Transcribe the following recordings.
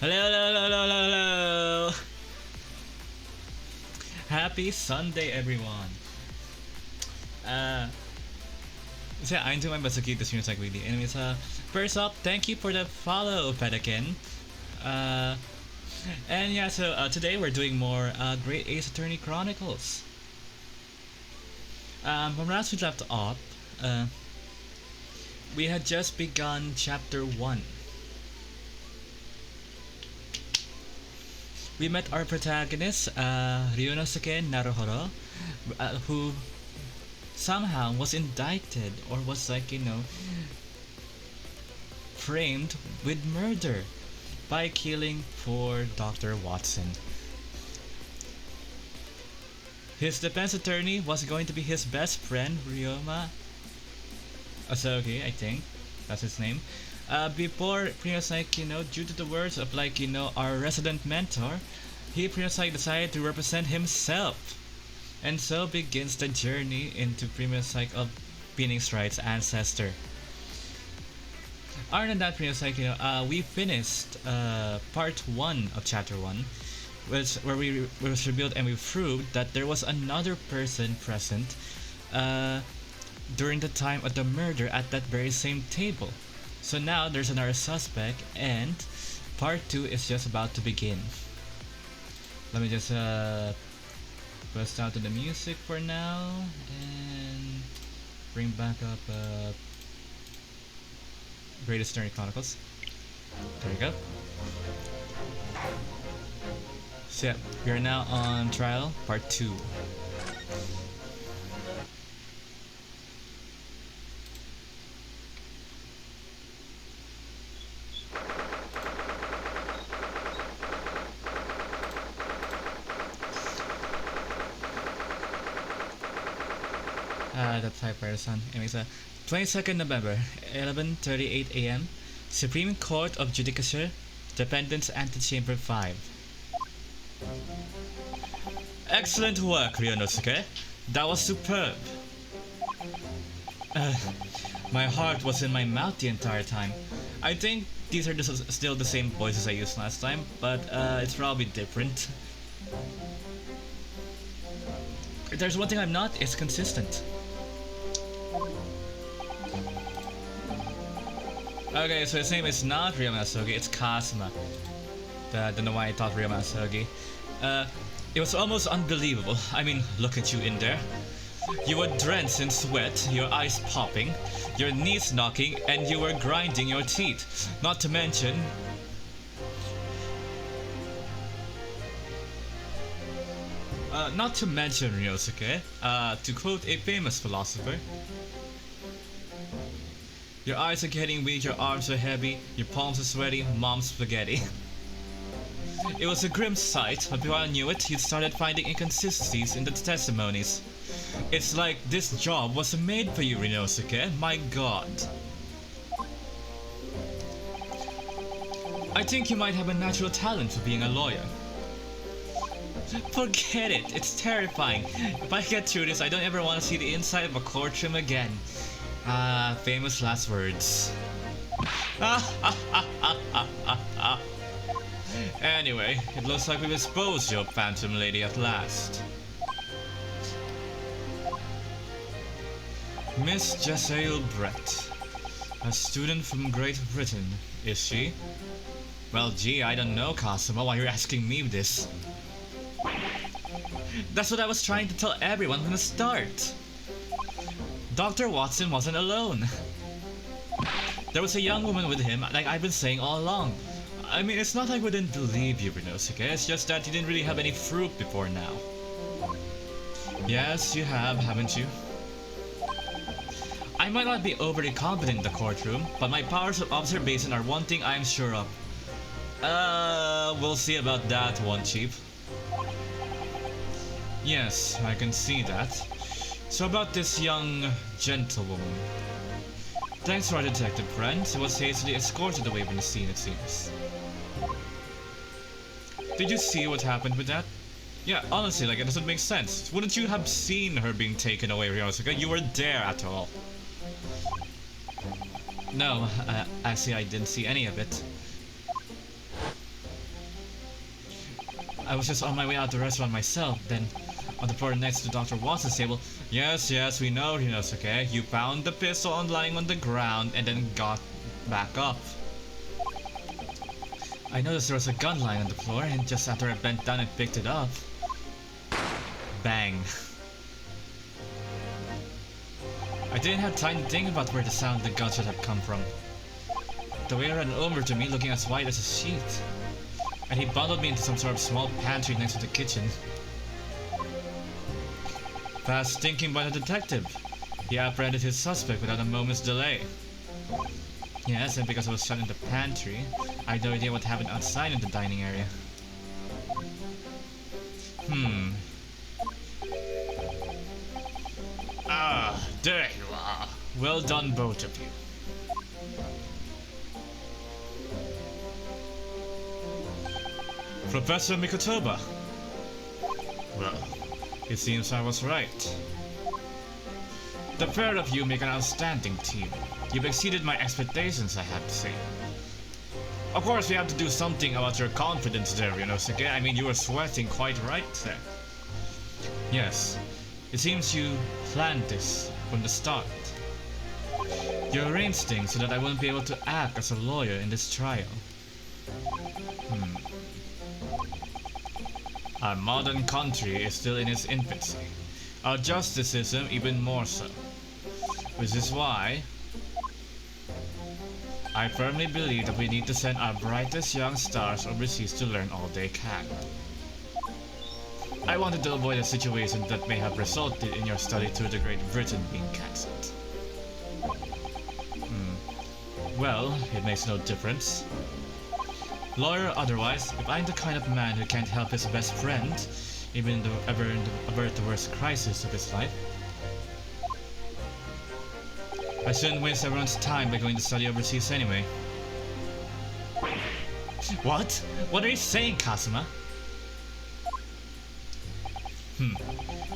Hello, hello, hello, hello, hello, hello. Happy Sunday, everyone. So yeah, I'm doing my best to keep the streams like weekly. Anyways, first up, thank you for the follow, Pelican. And yeah, so today we're doing more Great Ace Attorney Chronicles. From last we left off, we had just begun chapter 1. We met our protagonist, Ryunosuke Naruhiro, who somehow was indicted or was framed with murder by killing poor Dr. Watson. His defense attorney was going to be his best friend, Ryoma Asogi, I think that's his name. Before pretty much due to the words of our resident mentor, he pretty much decided to represent himself. And so begins the journey into pretty much of Phoenix Wright's ancestor. Other than that, pretty much we finished part 1 of chapter 1, where we was revealed and we proved that there was another person present during the time of the murder at that very same table. So now there's another suspect, and part 2 is just about to begin. Let me just bust out to the music for now and bring back up Greatest Attorney Chronicles. There you go. So yeah, we are now on trial, part 2. That's typewriter son. Anyways, 22nd November, 11:38 a.m. Supreme Court of Judicature, Defendant's Antechamber 5. Excellent work, Ryunosuke. That was superb. My heart was in my mouth the entire time. I think these are still the same voices I used last time, but it's probably different. If there's one thing I'm not, it's consistent. Okay, so his name is not Ryoma Asogi, it's Kazuma. Don't know why I thought Ryoma Asogi. It was almost unbelievable. I mean, look at you in there. You were drenched in sweat, your eyes popping, your knees knocking, and you were grinding your teeth. Not to mention... Ryosuke, to quote a famous philosopher, your eyes are getting weak, your arms are heavy, your palms are sweaty, mom's spaghetti. It was a grim sight, but before I knew it, you'd started finding inconsistencies in the testimonies. It's like this job was made for you, Ryunosuke, my god. I think you might have a natural talent for being a lawyer. Forget it, it's terrifying. If I get through this, I don't ever want to see the inside of a courtroom again. Famous last words. Anyway, it looks like we've exposed your Phantom Lady at last. Miss Jessael Brett. A student from Great Britain, is she? Well, gee, I don't know, Kazuma, why you're asking me this. That's what I was trying to tell everyone from the start. Dr. Watson wasn't alone. There was a young woman with him, like I've been saying all along. I mean, it's not like we didn't believe you, Ryunosuke, it's just that you didn't really have any fruit before now. Yes, you have, haven't you? I might not be overly competent in the courtroom, but my powers of observation are one thing I'm sure of. We'll see about that one, Chief. Yes, I can see that. So about this young gentlewoman. Thanks to our detective friend, he was hastily escorted away from the scene, it seems. Did you see what happened with that? Yeah, honestly, it doesn't make sense. Wouldn't you have seen her being taken away, Ryunosuke? You were there at all. No, actually I didn't see any of it. I was just on my way out the restaurant myself, then on the floor next to Dr. Watson's table. Yes, yes, we know, Ryunosuke. You found the pistol lying on the ground and then got back up. I noticed there was a gun lying on the floor, and just after I bent down and picked it up... Bang. I didn't have time to think about where the sound of the gunshot had come from. The waiter ran over to me looking as white as a sheet, and he bundled me into some sort of small pantry next to the kitchen. Fast thinking by the detective. He apprehended his suspect without a moment's delay. Yes, and because I was shut in the pantry, I had no idea what happened outside in the dining area. Ah, there you are. Well done, both of you. Professor Mikotoba. Well, it seems I was right. The pair of you make an outstanding team. You've exceeded my expectations, I have to say. Of course, we have to do something about your confidence there, Ryunosuke. I mean, you were sweating quite right there. Yes, it seems you planned this from the start. You arranged things so that I wouldn't be able to act as a lawyer in this trial. Our modern country is still in its infancy. Our justice system even more so. Which is why I firmly believe that we need to send our brightest young stars overseas to learn all they can. I wanted to avoid a situation that may have resulted in your study tour to Great Britain being cancelled. Well, it makes no difference. Lawyer or otherwise, if I'm the kind of man who can't help his best friend, even though ever avert the worst crisis of his life, I shouldn't waste everyone's time by going to study overseas anyway. What? What are you saying, Kazuma?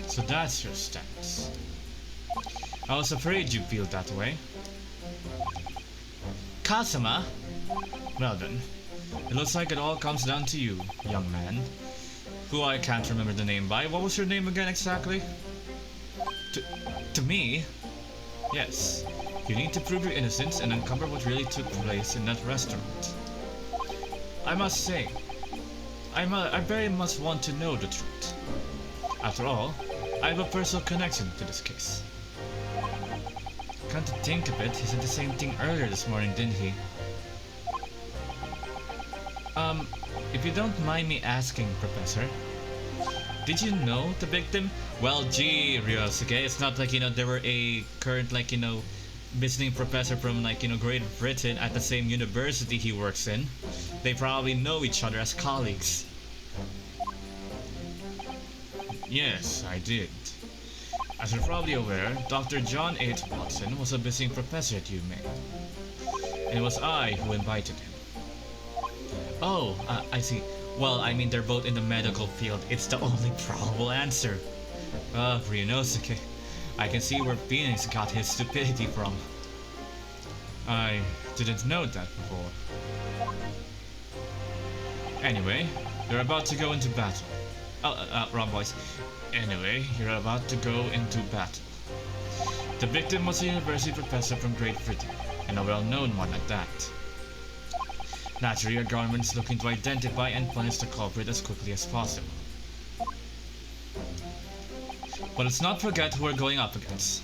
So that's your stance. I was afraid you'd feel that way. Kazuma? Well then, it looks like it all comes down to you, young man. Who I can't remember the name by. What was your name again exactly? To me? Yes. You need to prove your innocence and uncover what really took place in that restaurant. I must say, I very much want to know the truth. After all, I have a personal connection to this case. Come to think of it, he said the same thing earlier this morning, didn't he? If you don't mind me asking, Professor, did you know the victim? Well, gee, Ryunosuke, it's not like, there were a current, visiting professor from, Great Britain at the same university he works in. They probably know each other as colleagues. Yes, I did. As you're probably aware, Dr. John H. Watson was a visiting professor at UMA. And it was I who invited him. Oh, I see. Well, I mean, they're both in the medical field. It's the only probable answer. Ryunosuke, I can see where Phoenix got his stupidity from. I didn't know that before. Anyway, you're about to go into battle. Wrong voice. Anyway, you're about to go into battle. The victim was a university professor from Great Britain, and a well-known one at that. Naturally, our government is looking to identify and punish the culprit as quickly as possible. But let's not forget who we're going up against.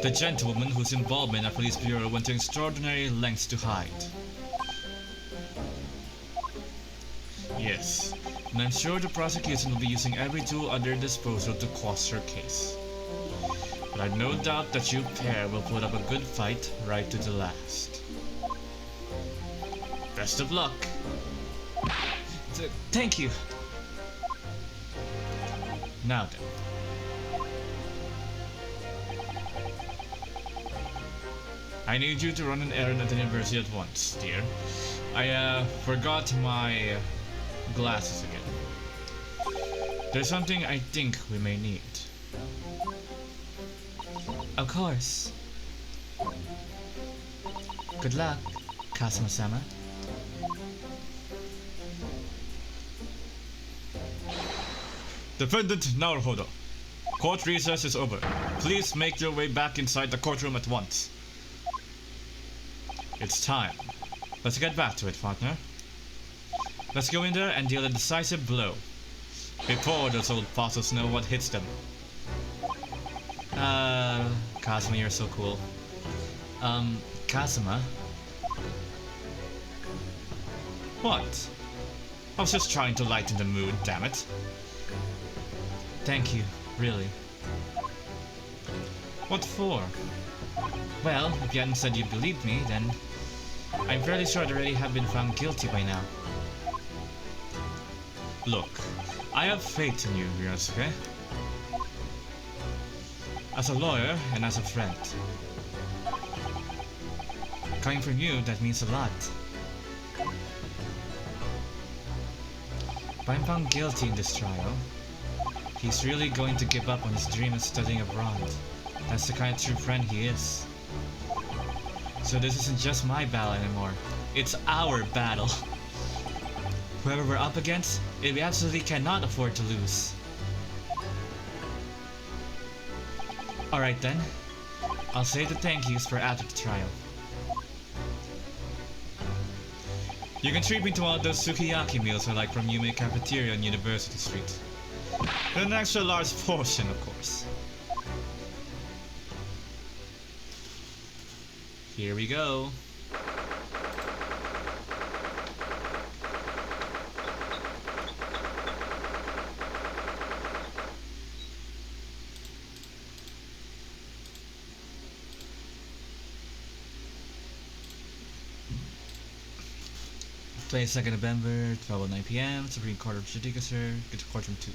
The gentlewoman whose involvement our police bureau went to extraordinary lengths to hide. Yes, and I'm sure the prosecution will be using every tool at their disposal to quash her case. But I've no doubt that you pair will put up a good fight right to the last. Best of luck. Thank you. Now then. I need you to run an errand at the university at once, dear. I forgot my glasses again. There's something I think we may need. Of course. Good luck, Kazuma-sama. Defendant Naruhodo, court recess is over. Please make your way back inside the courtroom at once. It's time. Let's get back to it, partner. Let's go in there and deal a decisive blow. Before those old fossils know what hits them. Kazuma, you're so cool. Kazuma? What? I was just trying to lighten the mood, damn it. Thank you, really. What for? Well, if you hadn't said you believed me, then I'm fairly sure I'd already have been found guilty by now. Look, I have faith in you, Ryosuke. As a lawyer and as a friend. Coming from you, that means a lot. If I'm found guilty in this trial, he's really going to give up on his dream of studying abroad. That's the kind of true friend he is. So this isn't just my battle anymore. It's our battle. Whoever we're up against, we absolutely cannot afford to lose. Alright then. I'll save the thank yous for after the trial. You can treat me to one of those sukiyaki meals I like from Yume Cafeteria on University Street. And an extra large portion, of course. Here we go. Second November, 12:09 p.m. Supreme Court of Judicature. Get to courtroom 2.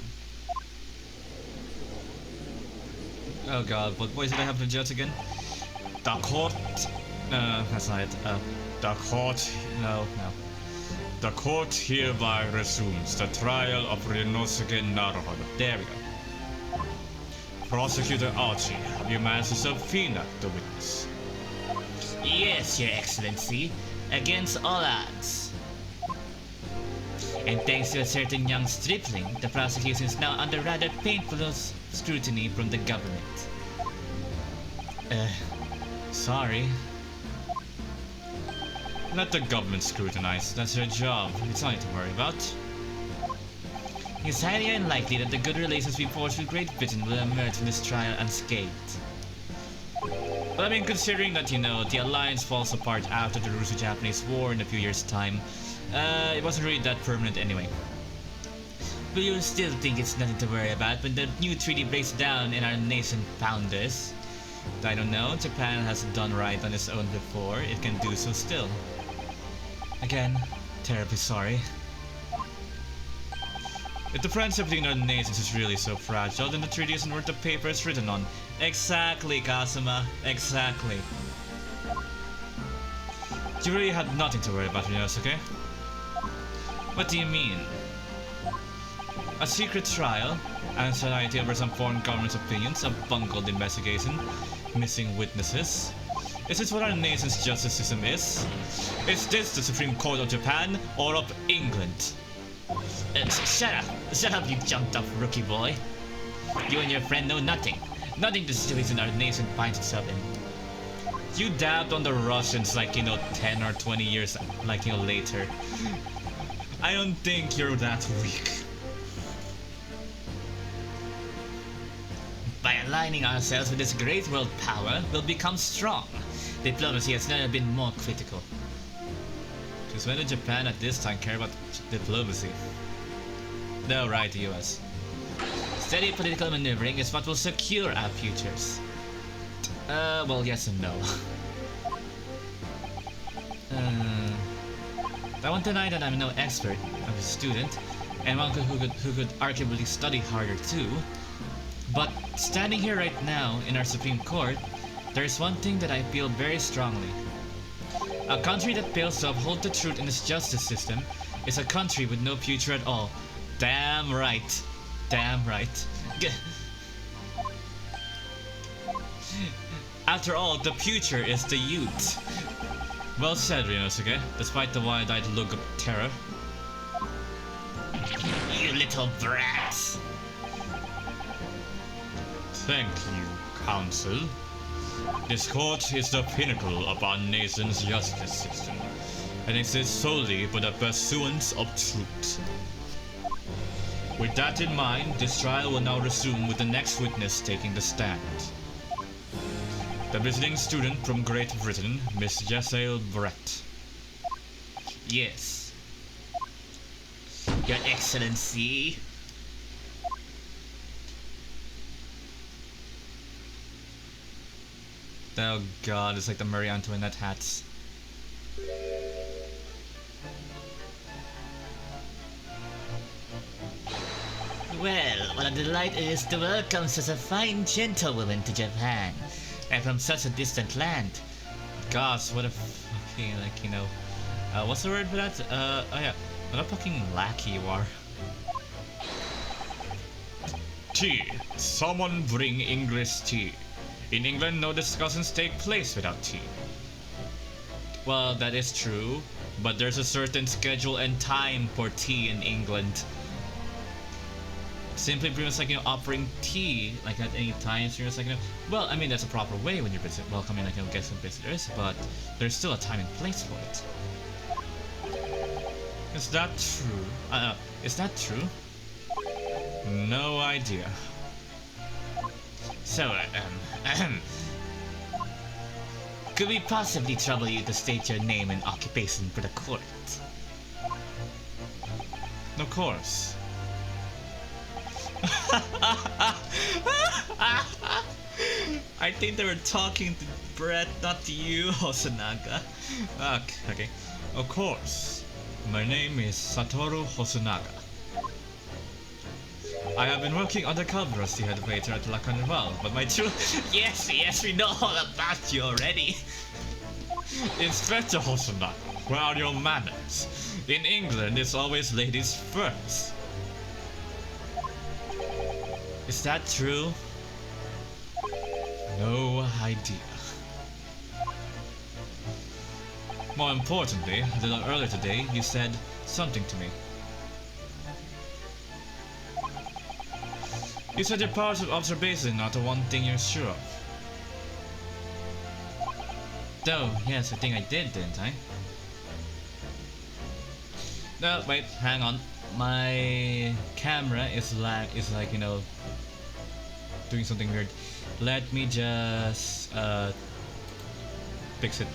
Oh god, what voice did I have to judge again? The court. That's not it. The court. No. The court hereby resumes the trial of Ryunosuke Naruhodo. There we go. Prosecutor Archie, have you managed to subpoena the witness? Yes, Your Excellency. Against all odds. And thanks to a certain young stripling, the prosecution is now under rather painful scrutiny from the government. Sorry. Let the government scrutinize, that's their job, it's nothing to worry about. It's highly unlikely that the good relations we forged with Great Britain will emerge from this trial unscathed. But I mean, considering that, the alliance falls apart after the Russo-Japanese War in a few years' time, it wasn't really that permanent anyway. But you'll still think it's nothing to worry about when the new treaty breaks down and our nation founders. I don't know, Japan hasn't done right on its own before, it can do so still. Again, terribly sorry. If the friendship between our nations is really so fragile, then the treaty isn't worth the paper it's written on. Exactly, Kazuma, exactly. You really had nothing to worry about, Ryunosuke. What do you mean? A secret trial, anxiety over some foreign government's opinions, a bungled investigation, missing witnesses. Is this what our nation's justice system is? Is this the Supreme Court of Japan or of England? Shut up, you jumped up rookie boy. You and your friend know nothing the situation our nation finds itself in. You dabbed on the Russians like, 10 or 20 years, later. I don't think you're that weak. By aligning ourselves with this great world power, we'll become strong. Diplomacy has never been more critical. Just when did Japan at this time care about diplomacy? No, right, the US. Steady political maneuvering is what will secure our futures. Well, yes and no. I won't deny that I'm no expert. I'm a student, and one who could arguably study harder too. But standing here right now in our Supreme Court, there's one thing that I feel very strongly. A country that fails to uphold the truth in its justice system is a country with no future at all. Damn right. Damn right. After all, the future is the youth. Well said, Ryunosuke, despite the wide-eyed look of terror. You little brats! Thank you, Council. This court is the pinnacle of our nation's justice system, and exists solely for the pursuance of truth. With that in mind, this trial will now resume with the next witness taking the stand. The visiting student from Great Britain, Miss Jessael Brett. Yes. Your Excellency. Oh god, it's like the Marie Antoinette hats. Well, what a delight it is to welcome such a fine gentlewoman to Japan, and from such a distant land. Gosh, what a fucking, like, you know... what's the word for that? Oh yeah. What a fucking lackey you are. Tea. Someone bring English tea. In England, no discussions take place without tea. Well, that is true, but there's a certain schedule and time for tea in England. Simply pretty much like, you know, offering tea like at any time, so you're just like, you know, well, I mean that's a proper way when you're welcoming like, you know, guests and visitors, but there's still a time and place for it. Is that true? Is that true? No idea. So, could we possibly trouble you to state your name and occupation for the court? Of course. I think they were talking to Brett, not to you, Hosonaga. Okay. Of course. My name is Satoru Hosonaga. I have been working undercover as the head waiter at La Carnival, but my true... Yes, we know all about you already. Inspector Hosonaga, where are your manners? In England, it's always ladies first. Is that true? No idea. More importantly, a little earlier today, you said something to me. You said your powers of observation are the one thing you're sure of. Oh, yes, I think I did, didn't I? No, wait, hang on. My camera is like, you know, doing something weird. Let me just fix it.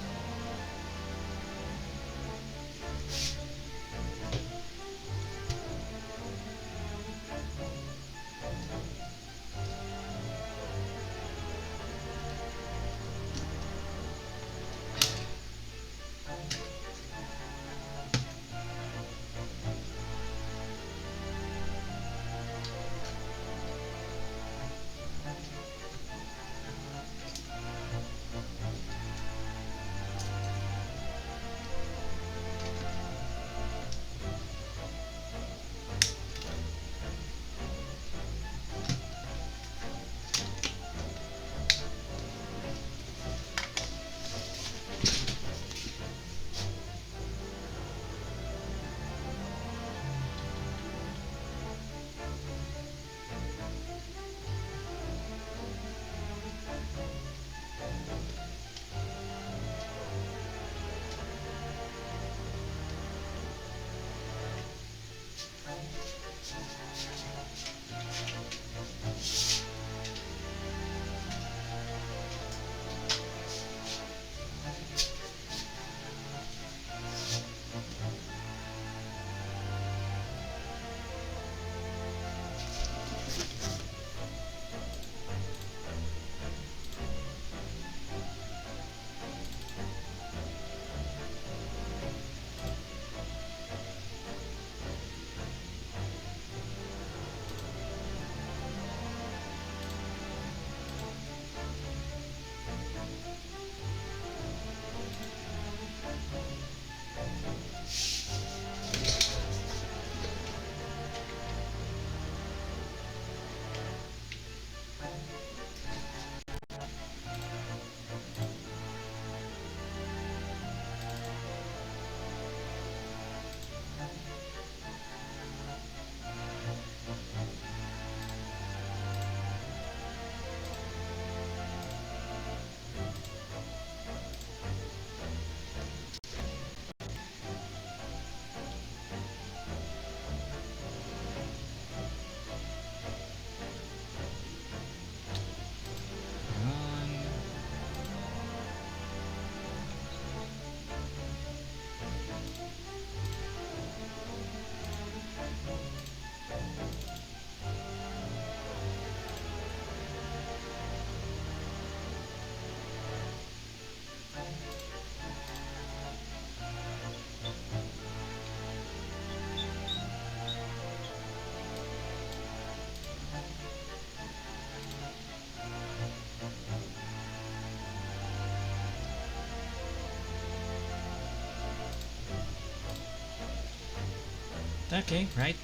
Okay, right,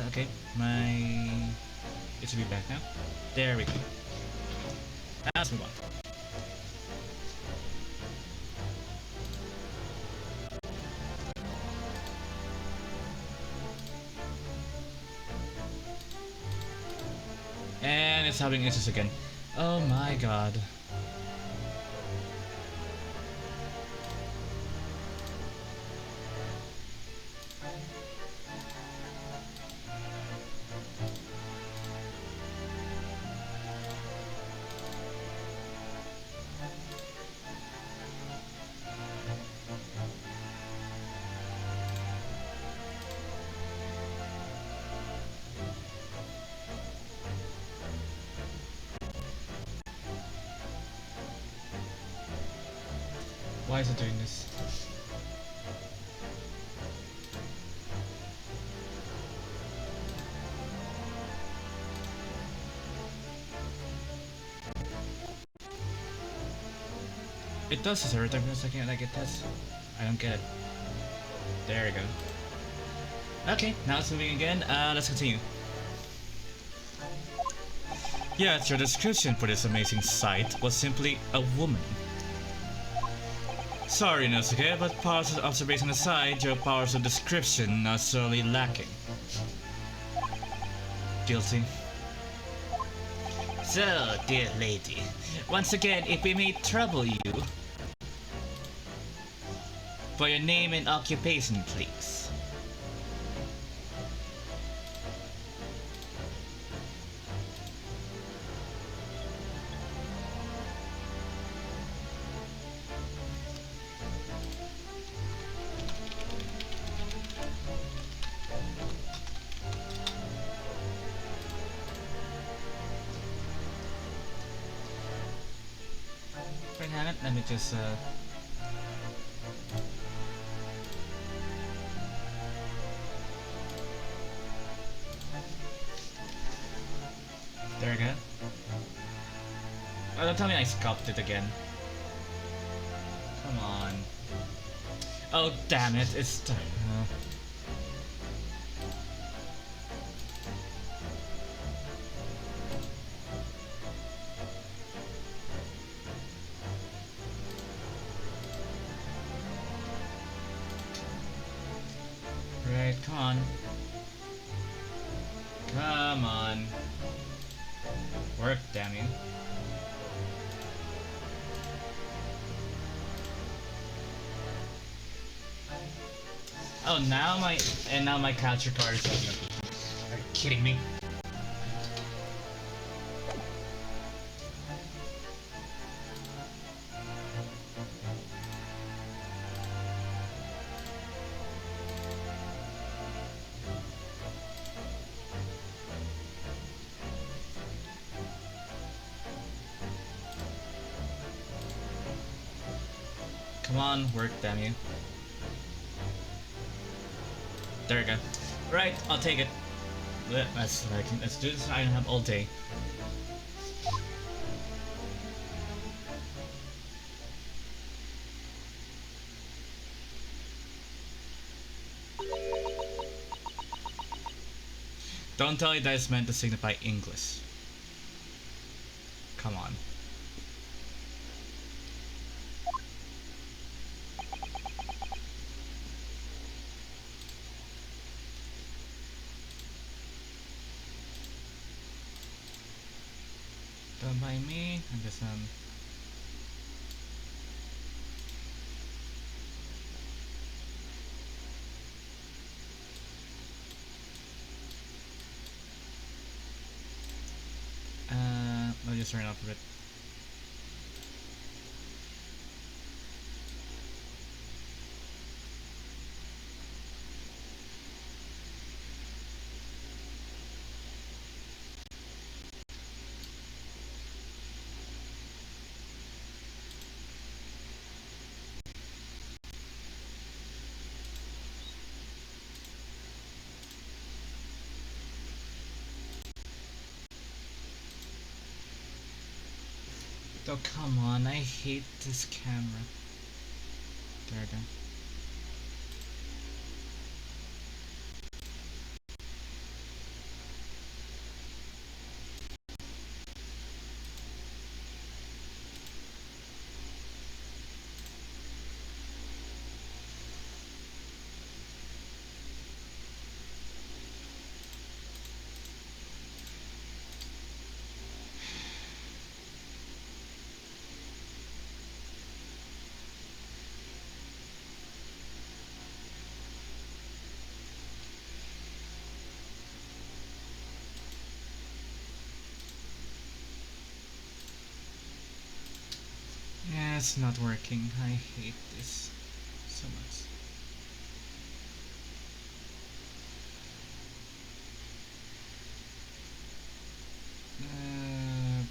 okay, my... It should be back now. There we go. Now let's move on. And it's having issues again. Oh my god. Why is it doing this? It does this every time for a second, like it does. I don't get it. There we go. Okay, now it's moving again. Let's continue. Yes, your description for this amazing sight was simply a woman. Sorry, Nosuke, but powers of observation aside, your powers of description are sorely lacking. Guilty. So, dear lady, once again, if we may trouble you, for your name and occupation, please. Wait, hang on, let me just there we go. Oh, don't tell me I sculpted again. Come on. Oh, damn it, it's... Right, come on. Come on. Work, damn you. Oh, now my capture card is open. Are you kidding me? Come on, work, damn you. There we go. Right, I'll take it. Let's do this. I don't have all day. Don't tell me that it's meant to signify English. Come on. Don't mind me. I'm just I'll just turn it off a bit. Oh, come on, I hate this camera. There we go. That's not working. I hate this so much.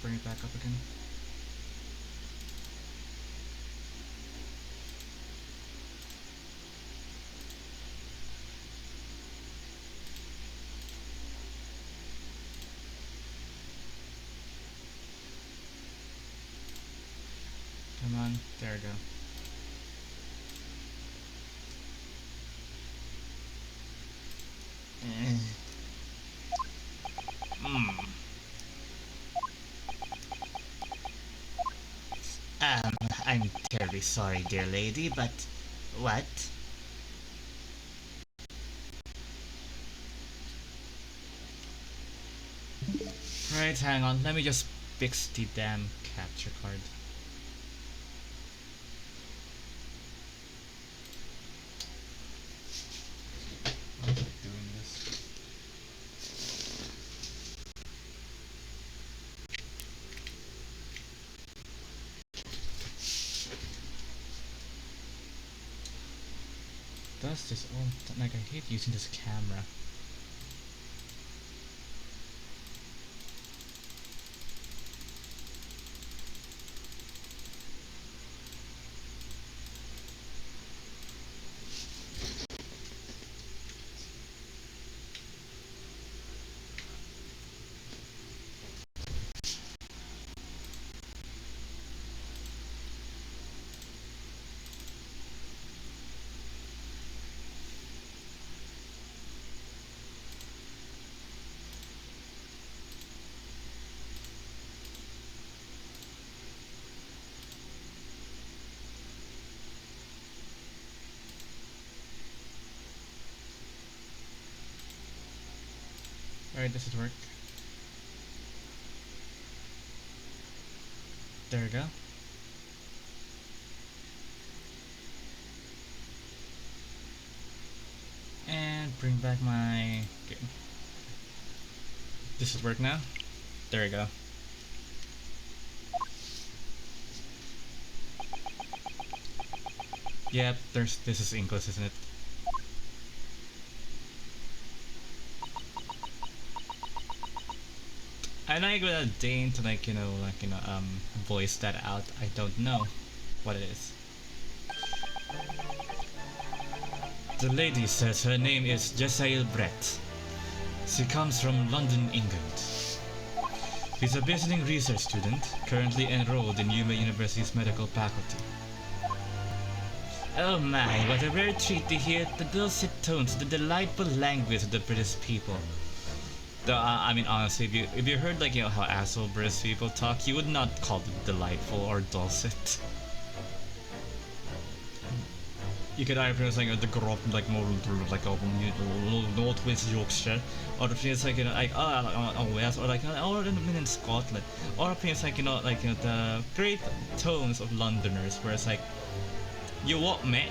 Bring it back up again. Come on, there we go. I'm terribly sorry, dear lady, but what? Right, hang on. Let me just fix the damn capture card. Why is it doing this? Does this all like I hate using this camera. Alright, this should work. There we go. And bring back my game. This should work now. There we go. Yep, this is English, isn't it? I'm not gonna deign to voice that out. I don't know what it is. The lady says her name is Jesail Brett. She comes from London, England. She's a visiting research student, currently enrolled in Yuma University's medical faculty. Oh my, what a rare treat to hear the dulcet tones, the delightful language of the British people. I mean, honestly, if you heard how asshole British people talk, you would not call them delightful or dulcet. You could either pronounce the grop more northwest Yorkshire, or if it's west, or or in Scotland, or if it's the great tones of Londoners, where it's you what, mate?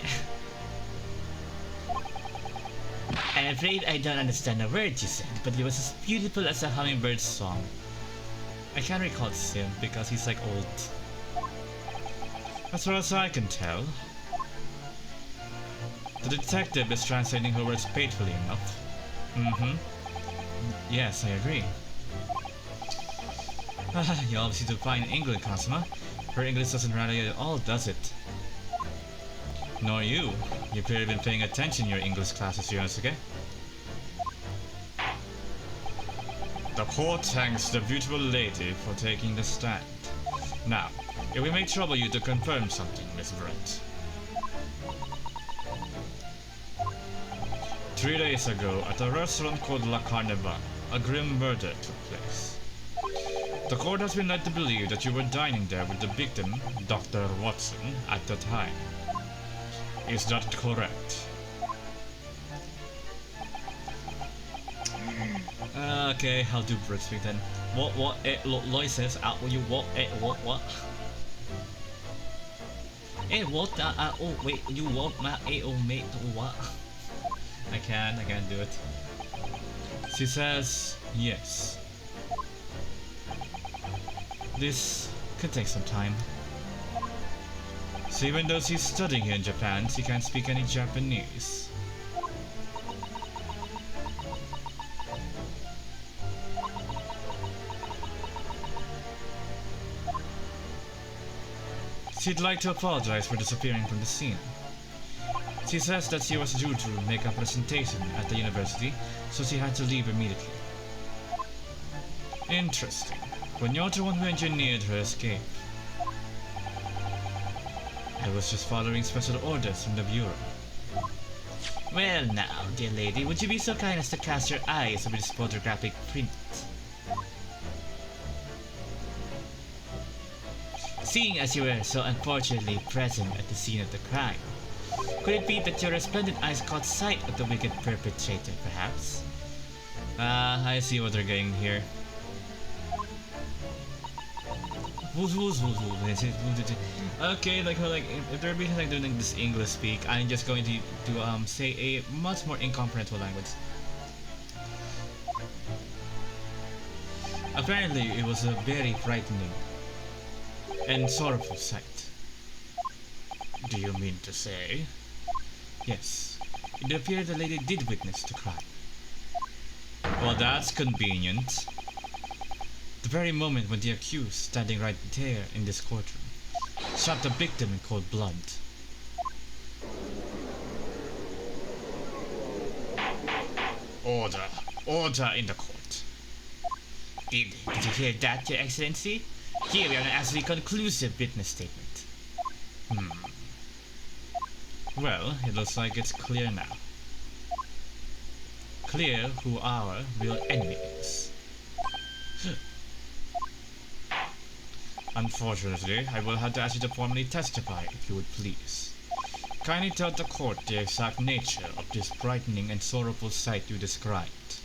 I'm afraid I don't understand a word you said, but it was as beautiful as a hummingbird's song. I can't recall Sim because he's old. As far as I can tell, the detective is translating her words faithfully enough. Yes, I agree. You obviously do fine in England, Cosima. Her English doesn't rally at all, does it? Nor you. You appear to have been paying attention in your English classes, Yonosuke. The court thanks the beautiful lady for taking the stand. Now, if we may trouble you to confirm something, Miss Brent. 3 days ago, at a restaurant called La Carnival, a grim murder took place. The court has been led to believe that you were dining there with the victim, Dr. Watson, at the time. Is that correct? Okay, I'll do Brit speak then. What, Loy says, you what, what? What, oh, wait, you what, oh, mate, what? I can't do it. She says, yes. This could take some time. So even though she's studying here in Japan, she can't speak any Japanese. She'd like to apologize for disappearing from the scene. She says that she was due to make a presentation at the university, so she had to leave immediately. Interesting. When you're the one who engineered her escape. I was just following special orders from the Bureau. Well now, dear lady, would you be so kind as to cast your eyes over this photographic print? Seeing as you were so unfortunately present at the scene of the crime, could it be that your resplendent eyes caught sight of the wicked perpetrator, perhaps? I see what they're getting here. Okay, like if they're being like doing this English speak, I'm just going to say a much more incomprehensible language. Apparently, it was a very frightening and sorrowful sight. Do you mean to say? Yes, it appeared the lady did witness the crime. Well, that's convenient. The very moment when the accused, standing right there in this courtroom, shot the victim in cold blood. Order! Order in the court! Did you hear that, Your Excellency? Here we have an absolutely conclusive witness statement. Well, it looks like it's clear now. Clear who our real enemy is. Unfortunately, I will have to ask you to formally testify, if you would please. Kindly tell the court the exact nature of this frightening and sorrowful sight you described.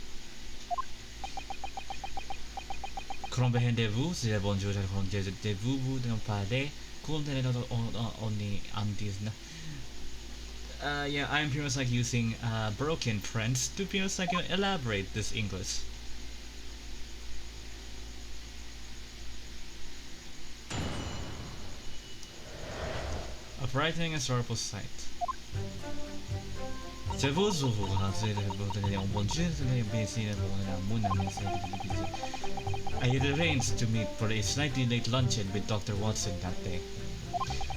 Comprendez-vous, c'est bonjour, vous d'en parler, yeah, I'm pretty much like using broken French to pretty much like elaborate this English. A frightening and sorrowful sight. I had arranged to meet for a slightly late luncheon with Dr. Watson that day.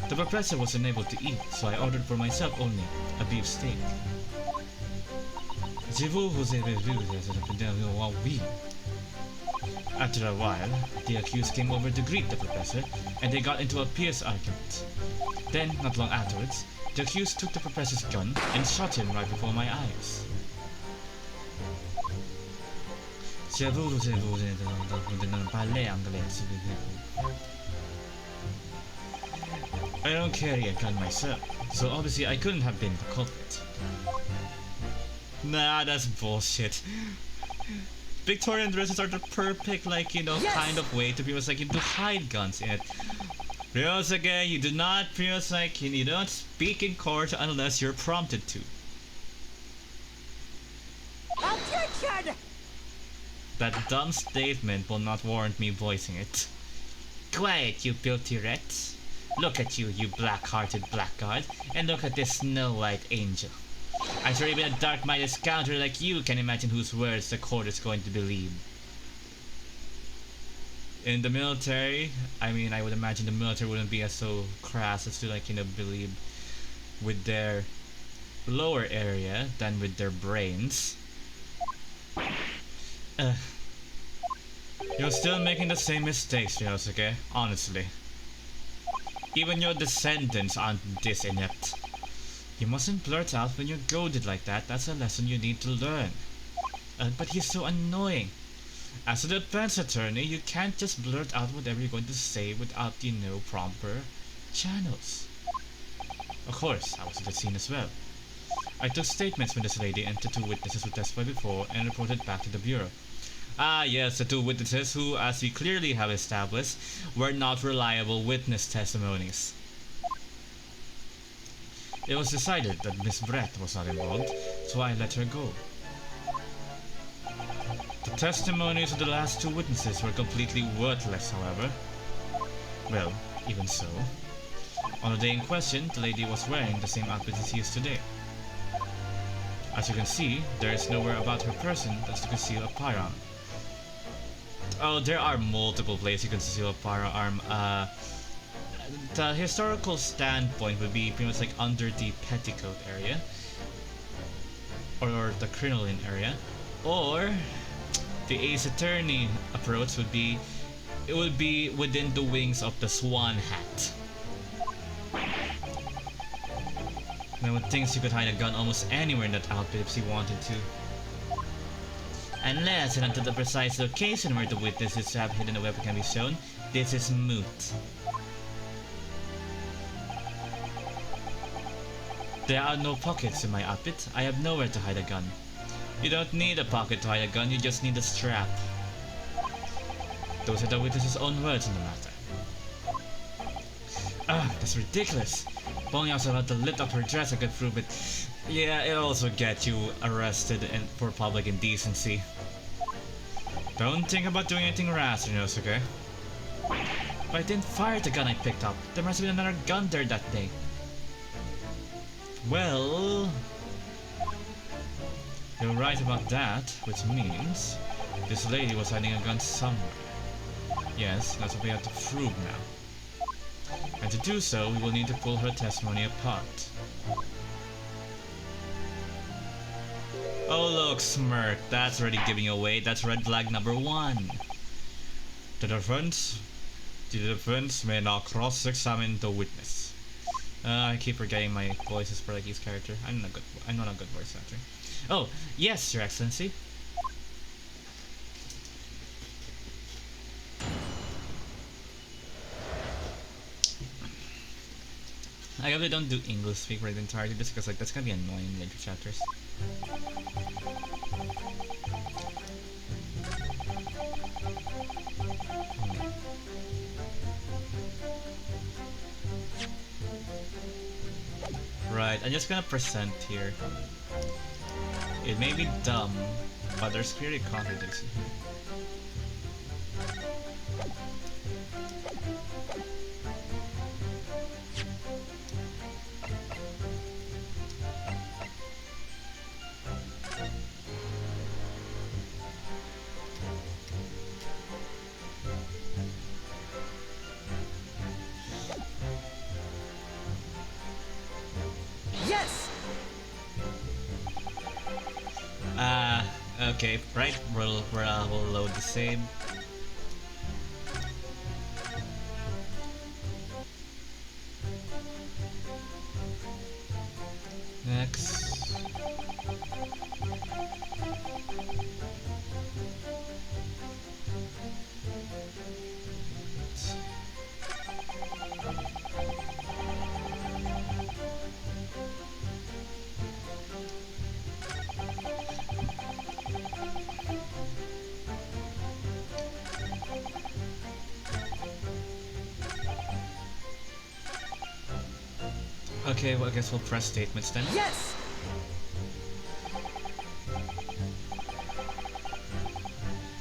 The professor was unable to eat, so I ordered for myself only a beef steak. After a while, the accused came over to greet the professor, and they got into a fierce argument. Then, not long afterwards, the accused took the professor's gun and shot him right before my eyes. I don't carry a gun myself, so obviously I couldn't have been the culprit. Nah, that's bullshit. Victorian dresses are the perfect, like, yes! Kind of way to be like to hide guns in it. Ryosuke, you do not like you don't speak in court unless you're prompted to. Objection! That dumb statement will not warrant me voicing it. Quiet, you filthy rats. Look at you, you black-hearted blackguard, and look at this snow-white angel. I'm sure even a dark-minded scoundrel like you can imagine whose words the court is going to believe. In the military, I mean, I would imagine the military wouldn't be as so crass as to believe with their lower area than with their brains. You're still making the same mistakes, Ryosuke, honestly. Even your descendants aren't this inept. You mustn't blurt out when you're goaded like that. That's a lesson you need to learn. But he's so annoying. As a defense attorney, you can't just blurt out whatever you're going to say without, proper channels. Of course, I was at the scene as well. I took statements from this lady and the two witnesses who testified before and reported back to the Bureau. Ah yes, the two witnesses who, as we clearly have established, were not reliable witness testimonies. It was decided that Miss Brett was not involved, so I let her go. The testimonies of the last two witnesses were completely worthless, however. Well, even so. On the day in question, the lady was wearing the same outfit as he is today. As you can see, there is nowhere about her person that's to conceal a firearm. Oh, there are multiple places you can conceal a firearm. The historical standpoint would be pretty much like under the petticoat area, or the crinoline area, or the Ace Attorney approach would be, it would be within the wings of the swan hat. And I would think you could hide a gun almost anywhere in that outfit if she wanted to. Unless and until the precise location where the witnesses have hidden a weapon can be shown, this is moot. There are no pockets in my outfit. I have nowhere to hide a gun. You don't need a pocket to hide a gun, you just need a strap. Those are the witness's own words on the matter. Ugh, that's ridiculous. If only I was about to lift up her dress I could prove it. Yeah, it'll also get you arrested for public indecency. Don't think about doing anything rash, Inosuke. But I didn't fire the gun I picked up. There must have been another gun there that day. Well, you're right about that, which means this lady was hiding a gun somewhere. Yes, that's what we have to prove now. And to do so, we will need to pull her testimony apart. Oh look, smirk, that's already giving away. That's red flag number 1. The defense may now cross-examine the witness. I keep forgetting my voices for like each character. I'm not a good voice actor. Oh, yes, Your Excellency. I really don't do English speak for the entirety just because like that's gonna be annoying in later chapters. Right, I'm just gonna present here. It may be dumb, but there's clearly a contradiction here. Yes! Okay, right, we'll load the same. Next. Okay, well I guess we'll press statements then. Yes!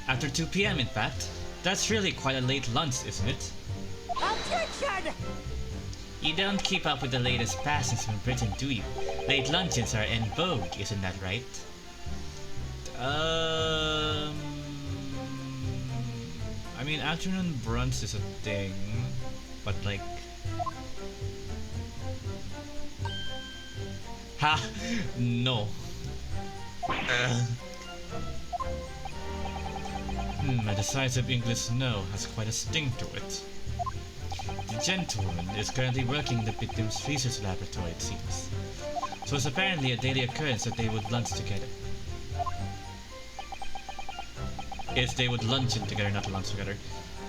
After 2 PM in fact. That's really quite a late lunch, isn't it? Objection! You don't keep up with the latest fashions from Britain, do you? Late luncheons are in vogue, isn't that right? I mean, afternoon brunch is a thing, but like... Ha! No. A decisive English no has quite a sting to it. The gentlewoman is currently working in the victim's research laboratory, it seems. So it's apparently a daily occurrence that they would lunch together. Yes, they would lunch in together, not lunch together.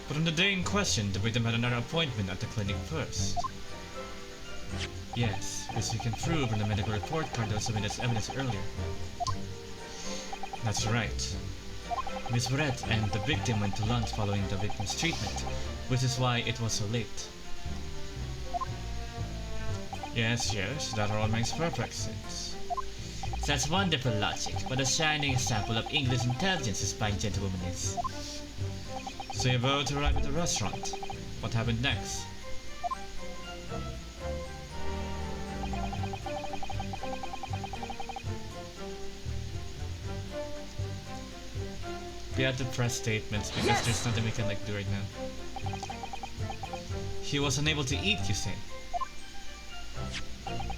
But on the day in question, the victim had another appointment at the clinic first. Yes, which we can prove in the medical report card that was submitted as evidence earlier. That's right. Miss Brett and the victim went to lunch following the victim's treatment, which is why it was so late. Yes, that all makes perfect sense. That's wonderful logic, but a shining example of English intelligence this fine gentlewoman is. So you both arrived at the restaurant. What happened next? We have to press statements because Yes! there's nothing we can like do right now. He was unable to eat, you say?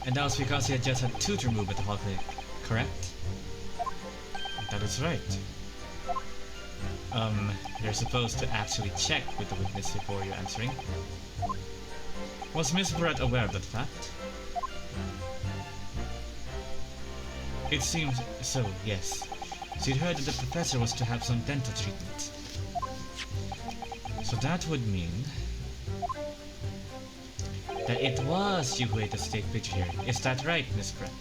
And that was because he had just had tooth removed at the holiday, correct? That is right. You're supposed to actually check with the witness before you're answering. Was Miss Brett aware of that fact? It seems so, yes. She'd heard that the professor was to have some dental treatment. So that would mean that it was you who ate the steak picture here. Is that right, Miss Brett?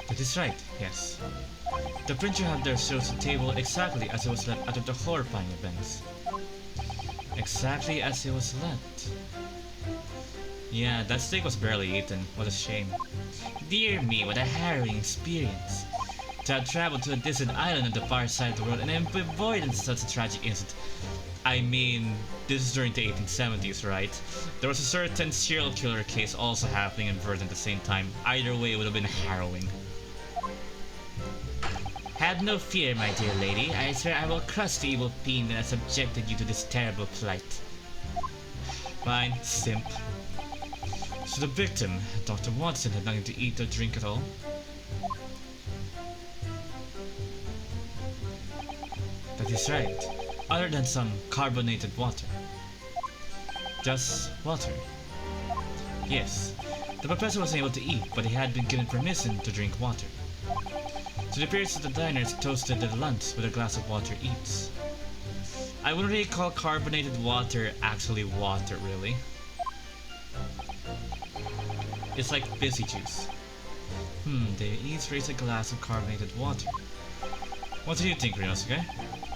That is right, yes. The print you have there shows the table exactly as it was left after the horrifying events. Exactly as it was left. Yeah, that steak was barely eaten. What a shame. Dear me, what a harrowing experience. To have traveled to a distant island on the far side of the world and avoided such a tragic incident. I mean, this is during the 1870s, right? There was a certain serial killer case also happening in Verdun at the same time. Either way, it would have been harrowing. Have no fear, my dear lady. I swear I will crush the evil fiend that has subjected you to this terrible plight. Fine, simp. So the victim, Dr. Watson, had nothing to eat or drink at all? That is right. Other than some carbonated water. Just water. Yes. The professor wasn't able to eat, but he had been given permission to drink water. So it appears that the diners toasted their lunch with a glass of water each. I wouldn't really call carbonated water actually water, really. It's like fizzy juice. They each raised a glass of carbonated water. What do you think, Ryosuke?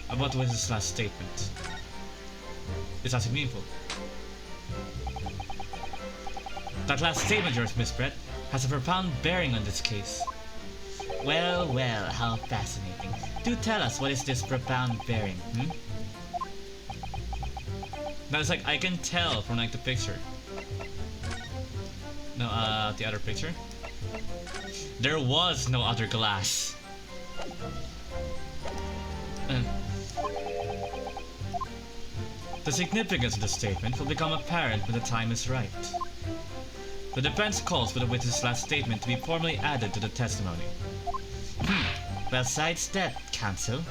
About his last statement? It's actually meaningful. That last statement of yours, Miss Brett, has a profound bearing on this case. Well, well, how fascinating. Do tell us, what is this profound bearing, Now it's like, I can tell from like the picture. No, the other picture. There was no other glass. The significance of the statement will become apparent when the time is right. The defense calls for the witness's last statement to be formally added to the testimony. Besides that, counsel.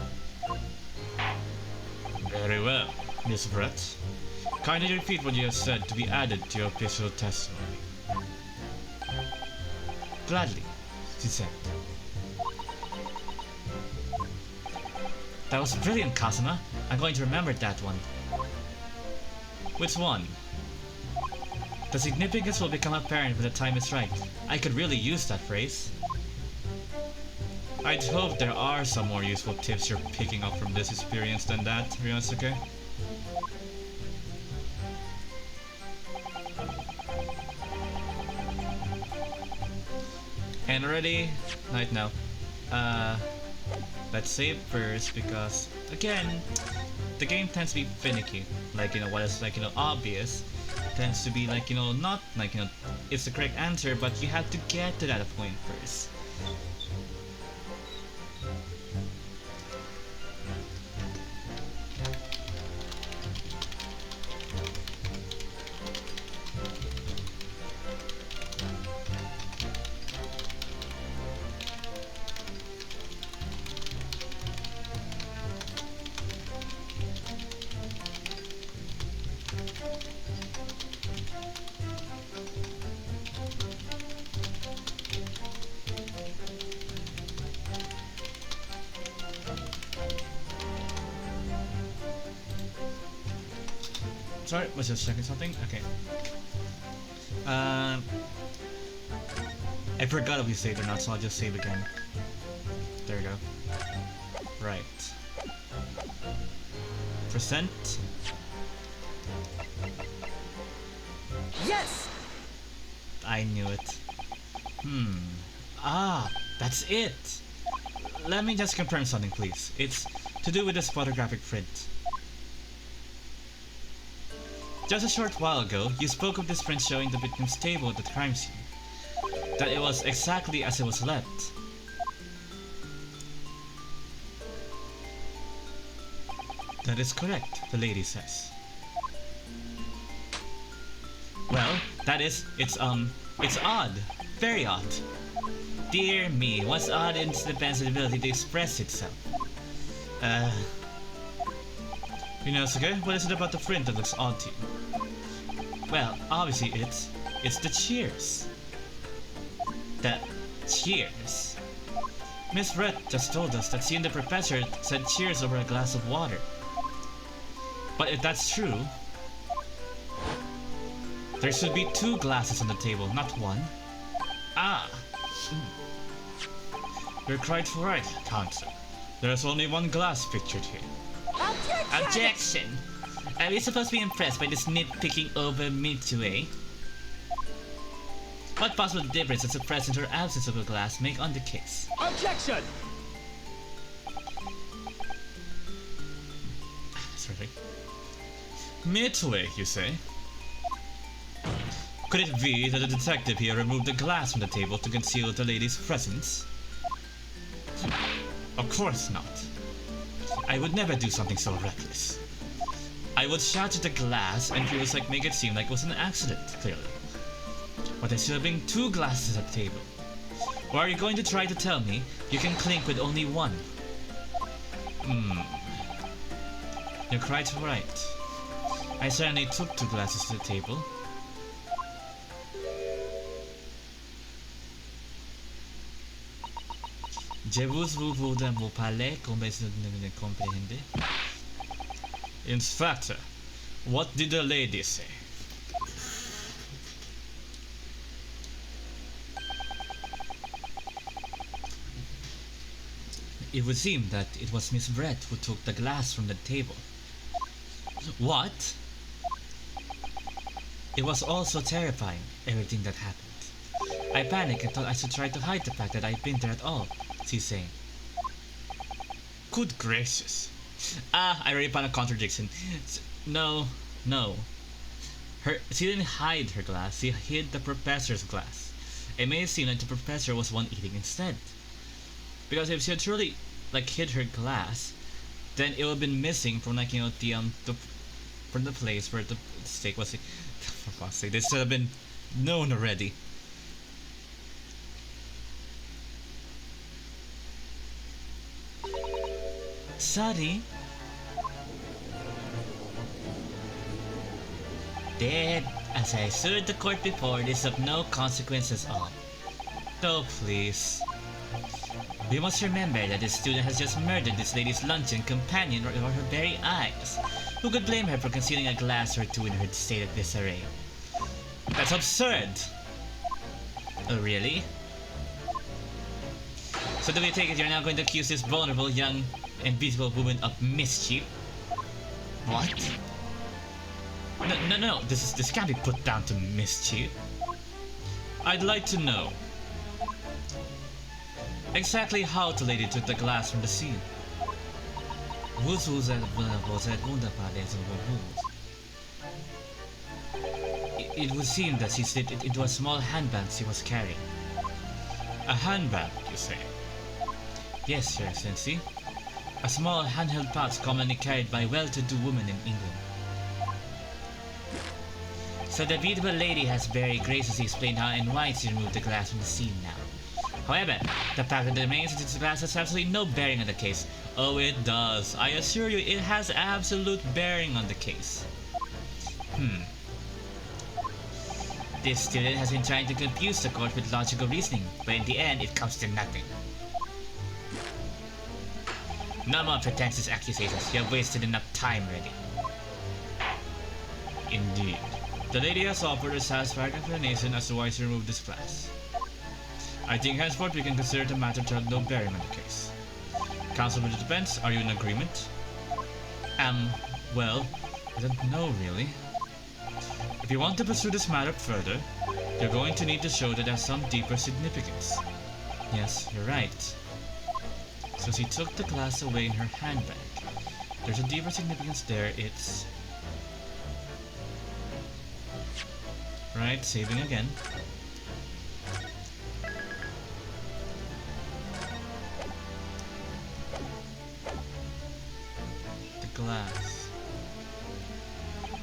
Very well, Miss Brett. Kindly repeat what you have said to be added to your official testimony. Gladly, she said. That was brilliant, Kazuma. I'm going to remember that one. Which one? The significance will become apparent when the time is right. I could really use that phrase. I'd hope there are some more useful tips you're picking up from this experience than that, Ryosuke. And already, night now. Let's save first because, again, the game tends to be finicky. Like, what is, like, obvious tends to be, like, not, like, it's the correct answer, but you have to get to that point first. Sorry, was just checking something? Okay. I forgot if we saved or not, so I'll just save again. There we go. Right. Percent. Yes! I knew it. That's it! Let me just confirm something, please. It's to do with this photographic print. Just a short while ago, you spoke of this print showing the victim's table at the crime scene. That it was exactly as it was left. That is correct, the lady says. Well, it's odd. Very odd. Dear me, what's odd is the pen's ability to express itself. Inosuke, what is it about the print that looks odd to you? Well, obviously it's the cheers. The cheers. Miss Brett just told us that she and the professor said cheers over a glass of water. But if that's true, there should be 2 glasses on the table, not 1. Ah! You're quite right, Counselor. There's only 1 glass pictured here. Objection! Are we supposed to be impressed by this nitpicking over Midway? What possible difference does the presence or absence of a glass make on the case? Objection! Sorry. Midway, you say? Could it be that the detective here removed the glass from the table to conceal the lady's presence? Of course not. I would never do something so reckless. I would shatter the glass and make it seem like it was an accident, clearly. But there should have been 2 glasses at the table. Or are you going to try to tell me you can clink with only 1? You're quite right. I certainly took 2 glasses to the table. Je vous voudrais vous parler comme vous ne comprenez. Inspector, what did the lady say? It would seem that it was Miss Brett who took the glass from the table. What? It was all so terrifying, everything that happened. I panicked and thought I should try to hide the fact that I'd been there at all, she's saying. Good gracious. I already found a contradiction. No. She didn't hide her glass, she hid the professor's glass. It may seem like the professor was one eating instead. Because if she had truly hid her glass, then it would have been missing from from the place where the steak was. For fuck's sake, this should have been known already. Sorry. Dead, as I assured the court before, it is of no consequence at all. Oh, please. We must remember that this student has just murdered this lady's luncheon companion before her very eyes. Who could blame her for concealing a glass or 2 in her state of disarray? That's absurd! Oh, really? So do we take it you're now going to accuse this vulnerable, young, and beautiful woman of mischief? What? No, this can't be put down to mischief. I'd like to know exactly how the lady took the glass from the scene. It would seem that she slipped it into a small handbag she was carrying. A handbag, you say? Yes, Your Excellency. A small handheld pouch commonly carried by well-to-do women in England. So the beautiful lady has very graciously explained how and why she removed the glass from the scene now. However, the fact that it remains in its glass has absolutely no bearing on the case. Oh, it does. I assure you, it has absolute bearing on the case. This student has been trying to confuse the court with logical reasoning, but in the end, it comes to nothing. No more pretentious accusations. You have wasted enough time already. Indeed. The lady has offered a satisfactory explanation as to why she removed this glass. I think henceforth we can consider the matter to have no bearing on the case. Counsel for the defense, are you in agreement? Well, I don't know really. If you want to pursue this matter further, you're going to need to show that there's some deeper significance. Yes, you're right. So she took the glass away in her handbag. There's a deeper significance there, it's... Right, saving again. The glass.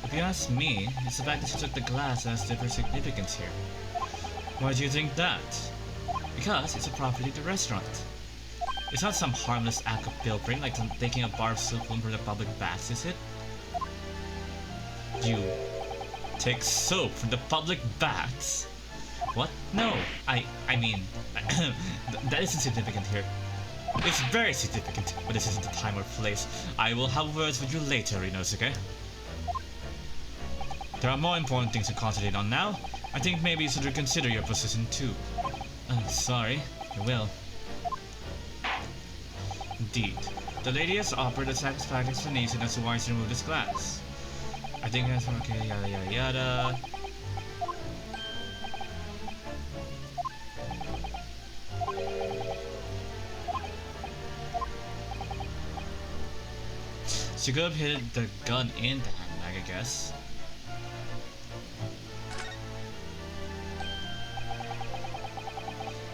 If you ask me, it's the fact that she took the glass that has different significance here. Why do you think that? Because it's a property of the restaurant. It's not some harmless act of pilfering like taking a bar of soap from the public baths, is it? You take soap from the public baths? What? No, I mean, that isn't significant here. It's very significant, but this isn't the time or place. I will have words with you later, Inosuke. There are more important things to concentrate on now. I think maybe you should reconsider your position too. Sorry, I will. Indeed. The lady has offered a satisfactory explanation as to why she removed this glass. I think that's okay, yada yada yada. She could have hid the gun in the handbag, I guess.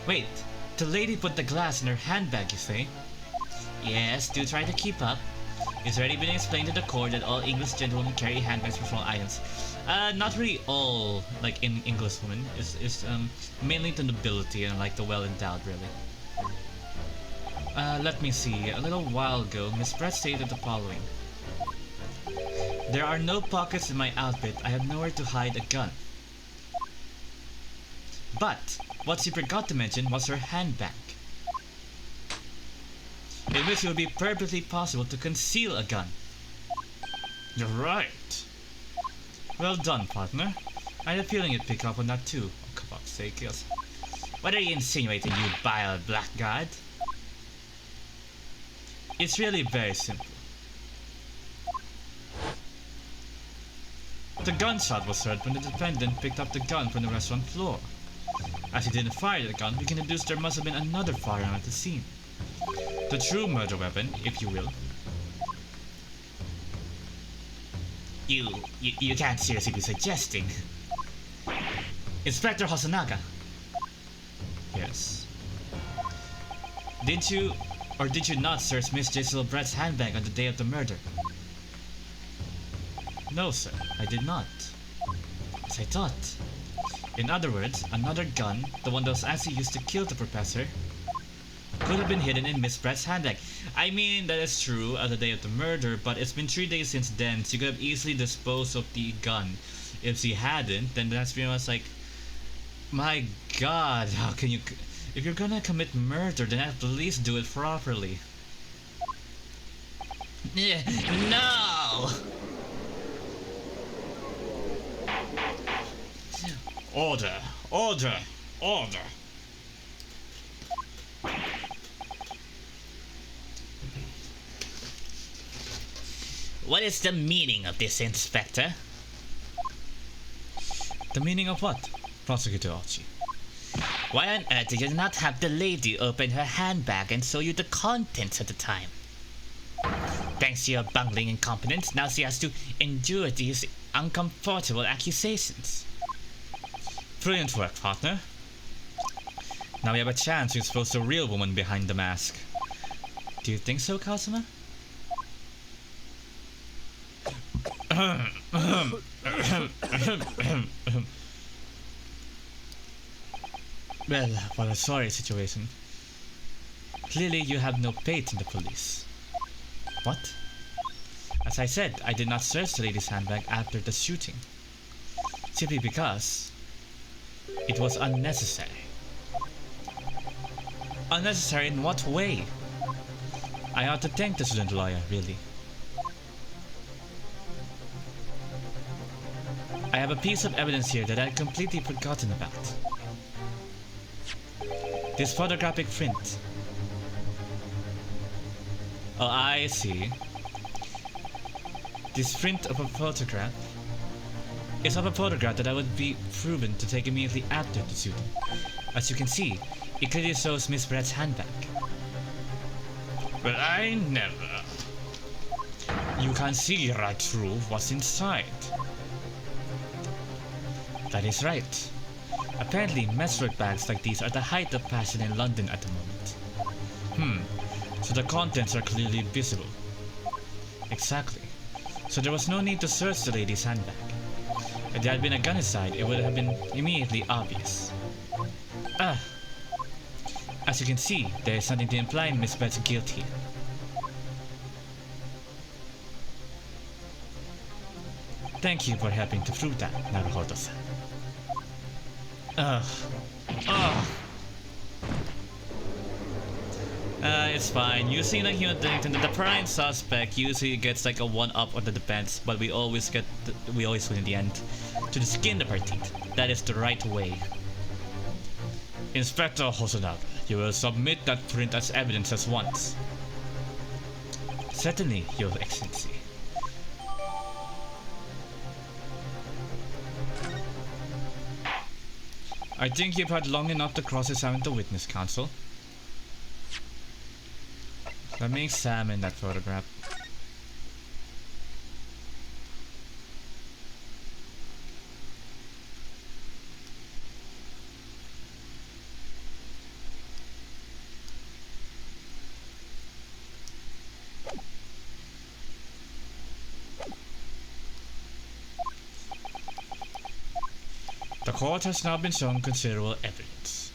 Wait, the lady put the glass in her handbag, you say? Yes, do try to keep up. It's already been explained to the court that all English gentlemen carry handbags for small items. Not really all, like, in English women. It's mainly the nobility and, like, the well-endowed, really. Let me see. A little while ago, Miss Brett stated the following. There are no pockets in my outfit. I have nowhere to hide a gun. But what she forgot to mention was her handbag, in which it would be perfectly possible to conceal a gun. You're right. Well done, partner. I had a feeling you'd pick up on that too. Oh, come on, sake, yes. What are you insinuating, you vile blackguard? It's really very simple. The gunshot was heard when the defendant picked up the gun from the restaurant floor. As he didn't fire the gun, we can deduce there must have been another firearm at the scene. The true murder weapon, if you will. You can't seriously be suggesting. Inspector Hosonaga. Yes. Did you or did you not search Miss Giselle Brett's handbag on the day of the murder? No, sir, I did not. As I thought. In other words, another gun, the one that was actually used to kill the professor, could have been hidden in Miss Brett's handbag. I mean, that is true at the day of the murder, but it's been 3 days since then. She could have easily disposed of the gun. If she hadn't, then that's pretty much like, my god, how can you... If you're gonna commit murder, then at least do it properly. No! Order! Order! Order! What is the meaning of this, Inspector? The meaning of what, Prosecutor Archie? Why on earth did you not have the lady open her handbag and show you the contents at the time? Thanks to your bungling incompetence, now she has to endure these uncomfortable accusations. Brilliant work, partner. Now we have a chance to expose the real woman behind the mask. Do you think so, Kazuma? Well, what a sorry situation. Clearly you have no faith in the police. What? As I said, I did not search the lady's handbag after the shooting. Simply because it was unnecessary. Unnecessary in what way? I ought to thank the student lawyer, really. I have a piece of evidence here that I had completely forgotten about. This photographic print. Oh, I see. This print of a photograph is of a photograph that I would be proven to take immediately after the shooting. As you can see, it clearly shows Miss Brett's handbag. But I never. You can see right through what's inside. That is right. Apparently, messwork bags like these are the height of fashion in London at the moment. So the contents are clearly visible. Exactly. So there was no need to search the lady's handbag. If there had been a gun inside, it would have been immediately obvious. As you can see, there is something to imply Miss Bet's guilt here. Thank you for helping to prove that, Naruhodo-san. It's fine. Using the human thing, the prime suspect usually gets like a one-up on the defense, but we always win in the end. To the skin of our teeth. That is the right way. Inspector Hosonaga, you will submit that print as evidence as once. Certainly, Your Excellency. I think you've had long enough to cross-examine the witness, Counsel. Let me examine that photograph. The court has now been shown considerable evidence.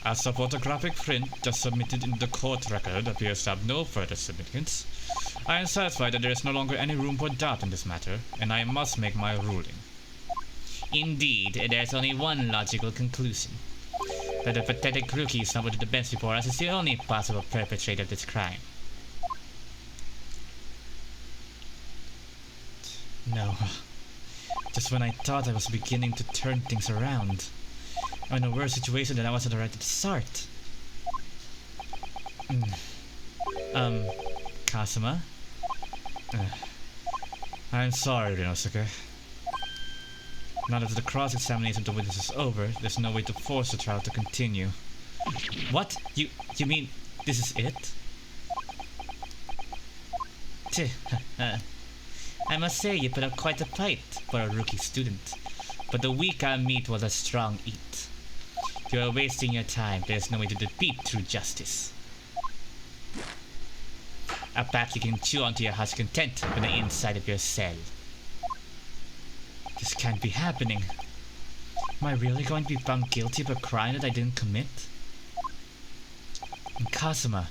As the photographic print just submitted in the court record appears to have no further significance, I am satisfied that there is no longer any room for doubt in this matter, and I must make my ruling. Indeed, there's only one logical conclusion. That the pathetic rookie stumbled to the bench before us is the only possible perpetrator of this crime. No. Just when I thought I was beginning to turn things around, I'm in a worse situation than I was at the right at the start. Kazuma? I'm sorry, Rinosuke. Now that the cross-examination of the witness is over, there's no way to force the trial to continue. What? You mean this is it? I must say you put up quite a fight for a rookie student, but the weaker meat was a strong eat. You are wasting your time. There's no way to defeat true justice. A pack you can chew onto your heart's content from the inside of your cell. This can't be happening. Am I really going to be found guilty of a crime that I didn't commit? And Kazuma,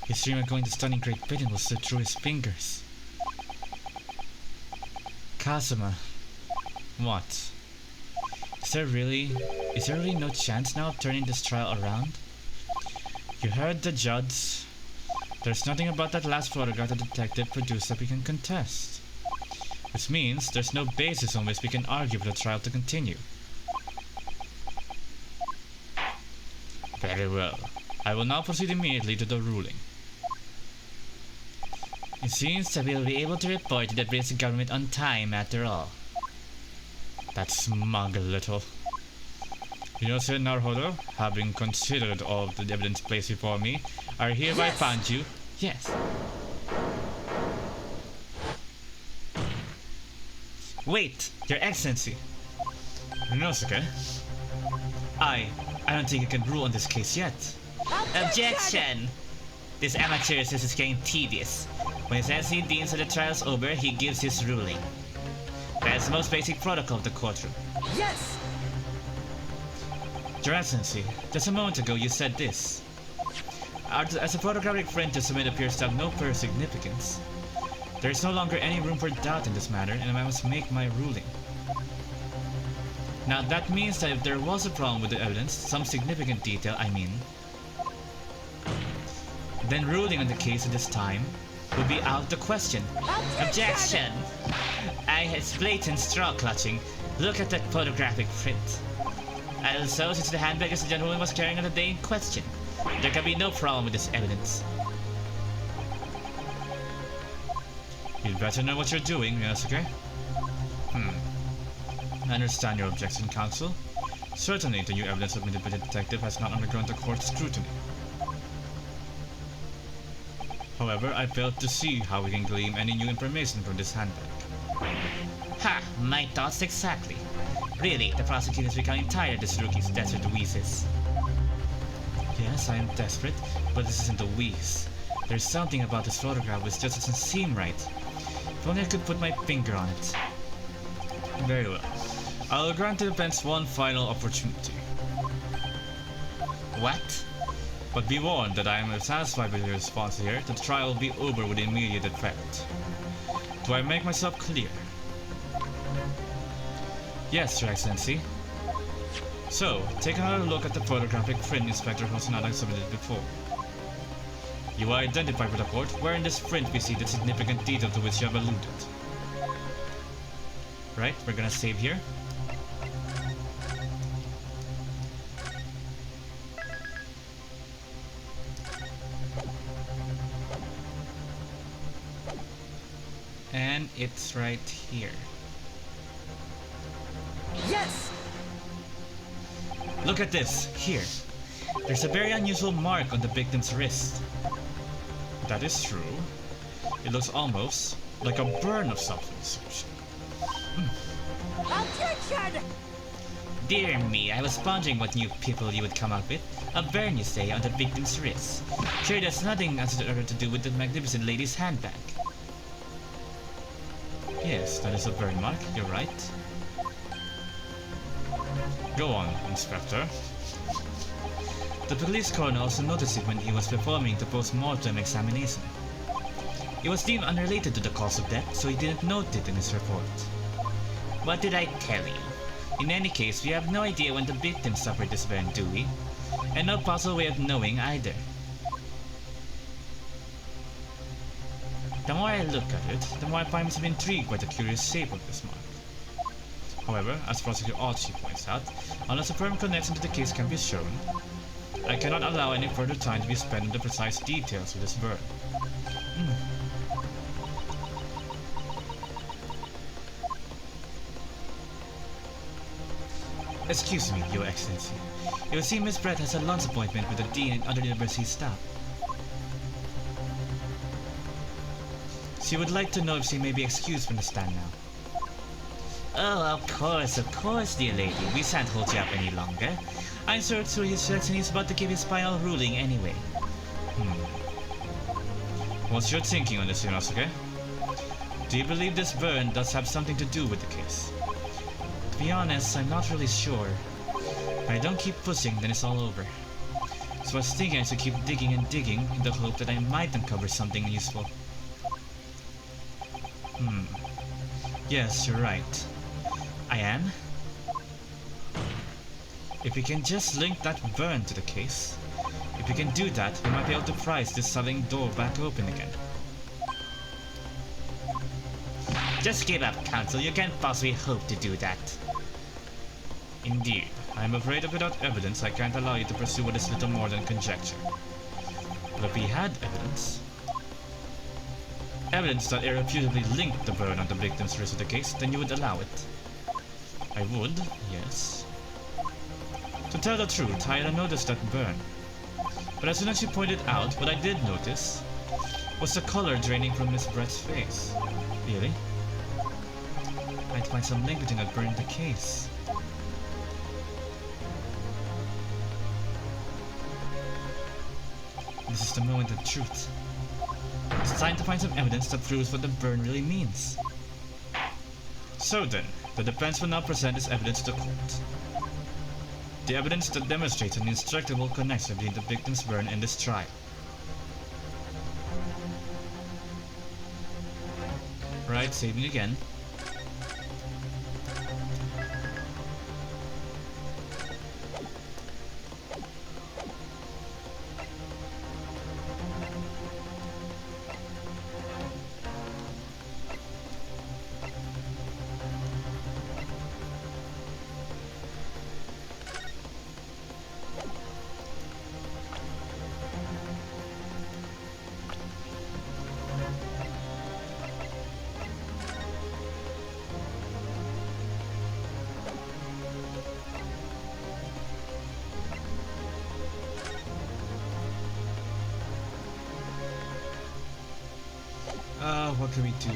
his dream of going to stunning Great Britain will slip through his fingers. Kazuma. What? Is there really no chance now of turning this trial around? You heard the judge. There's nothing about that last photograph the detective produced that we can contest. Which means there's no basis on which we can argue for the trial to continue. Very well. I will now proceed immediately to the ruling. It seems that we'll be able to report to the British government on time after all. That smug little. Yose Naruhodo, having considered all of the evidence placed before me, I hereby found you. Yes. Wait, Your Excellency. Rinosuke? I don't think you can rule on this case yet. Objection! This amateur's is getting tedious. When his Excellency deems that the trial's over, he gives his ruling. That's the most basic protocol of the courtroom. Yes! Your Excellency, just a moment ago you said this. As a photographic print to submit appears to have no further significance, there is no longer any room for doubt in this matter, and I must make my ruling. Now that means that if there was a problem with the evidence, some significant detail, I mean, then ruling on the case at this time would be out of the question. Objection! It's blatant straw clutching. Look at that photographic print. Also, since the handbag the gentleman was carrying on the day in question, there can be no problem with this evidence. You'd better know what you're doing, Rinosuke. I understand your objection, counsel. Certainly, the new evidence submitted by the detective has not undergone the court's scrutiny. However, I failed to see how we can glean any new information from this handbag. Ha! My thoughts exactly. Really, the prosecutor is becoming tired of this rookie's desperate wheezes. Yes, I am desperate, but this isn't a wheeze. There's something about this photograph which just doesn't seem right. If only I could put my finger on it. Very well. I'll grant the defense one final opportunity. What? But be warned that I am satisfied with your response here, that the trial will be over with immediate effect. Do I make myself clear? Yes, Your Excellency. So, take another look at the photographic print Inspector Hosanada submitted before. You are identified with the court, where in this print we see the significant detail to which you have alluded. Right, we're gonna save here. And it's right here. Yes! Look at this, here. There's a very unusual mark on the victim's wrist. That is true. It looks almost like a burn of some sort. Objection! Dear me, I was pondering what new people you would come up with. A burn, you say, on the victim's wrist. Sure, that's nothing to do with the magnificent lady's handbag. Yes, that is a burn mark, you're right. Go on, Inspector. The police coroner also noticed it when he was performing the post-mortem examination. It was deemed unrelated to the cause of death, so he didn't note it in his report. What did I tell you? In any case, we have no idea when the victim suffered this burn, do we? And no possible way of knowing either. The more I look at it, the more I find myself intrigued by the curious shape of this mark. However, as Prosecutor Archie points out, unless a firm connection to the case can be shown, I cannot allow any further time to be spent on the precise details of this burn. Excuse me, Your Excellency. It would seem Miss Brett has a lunch appointment with the Dean and other university staff. She would like to know if she may be excused from the stand now. Oh, of course, dear lady. We shan't hold you up any longer. I'm sure through his selection he's about to give his final ruling anyway. What's your thinking on this, Inosuke? Do you believe this burn does have something to do with the case? To be honest, I'm not really sure. If I don't keep pushing, then it's all over. So I was thinking I should keep digging and digging in the hope that I might uncover something useful. Yes, you're right. I am? If we can just link that burn to the case, if we can do that, we might be able to prise this southern door back open again. Just give up, Counsel. You can't possibly hope to do that. Indeed, I'm afraid that without evidence, I can't allow you to pursue what is little more than conjecture. But if we had evidence that irrefutably linked the burn on the victim's wrist to the case, then you would allow it. I would, yes. To tell the truth, I had noticed that burn. But as soon as you pointed out, what I did notice was the color draining from Miss Brett's face. Really? I'd find some link between that burn and the case. This is the moment of truth. It's time to find some evidence that proves what the burn really means. So then, the defense will now present its evidence to the court. The evidence that demonstrates an indestructible connection between the victim's burn and this trial. Right, saving again. What can we do?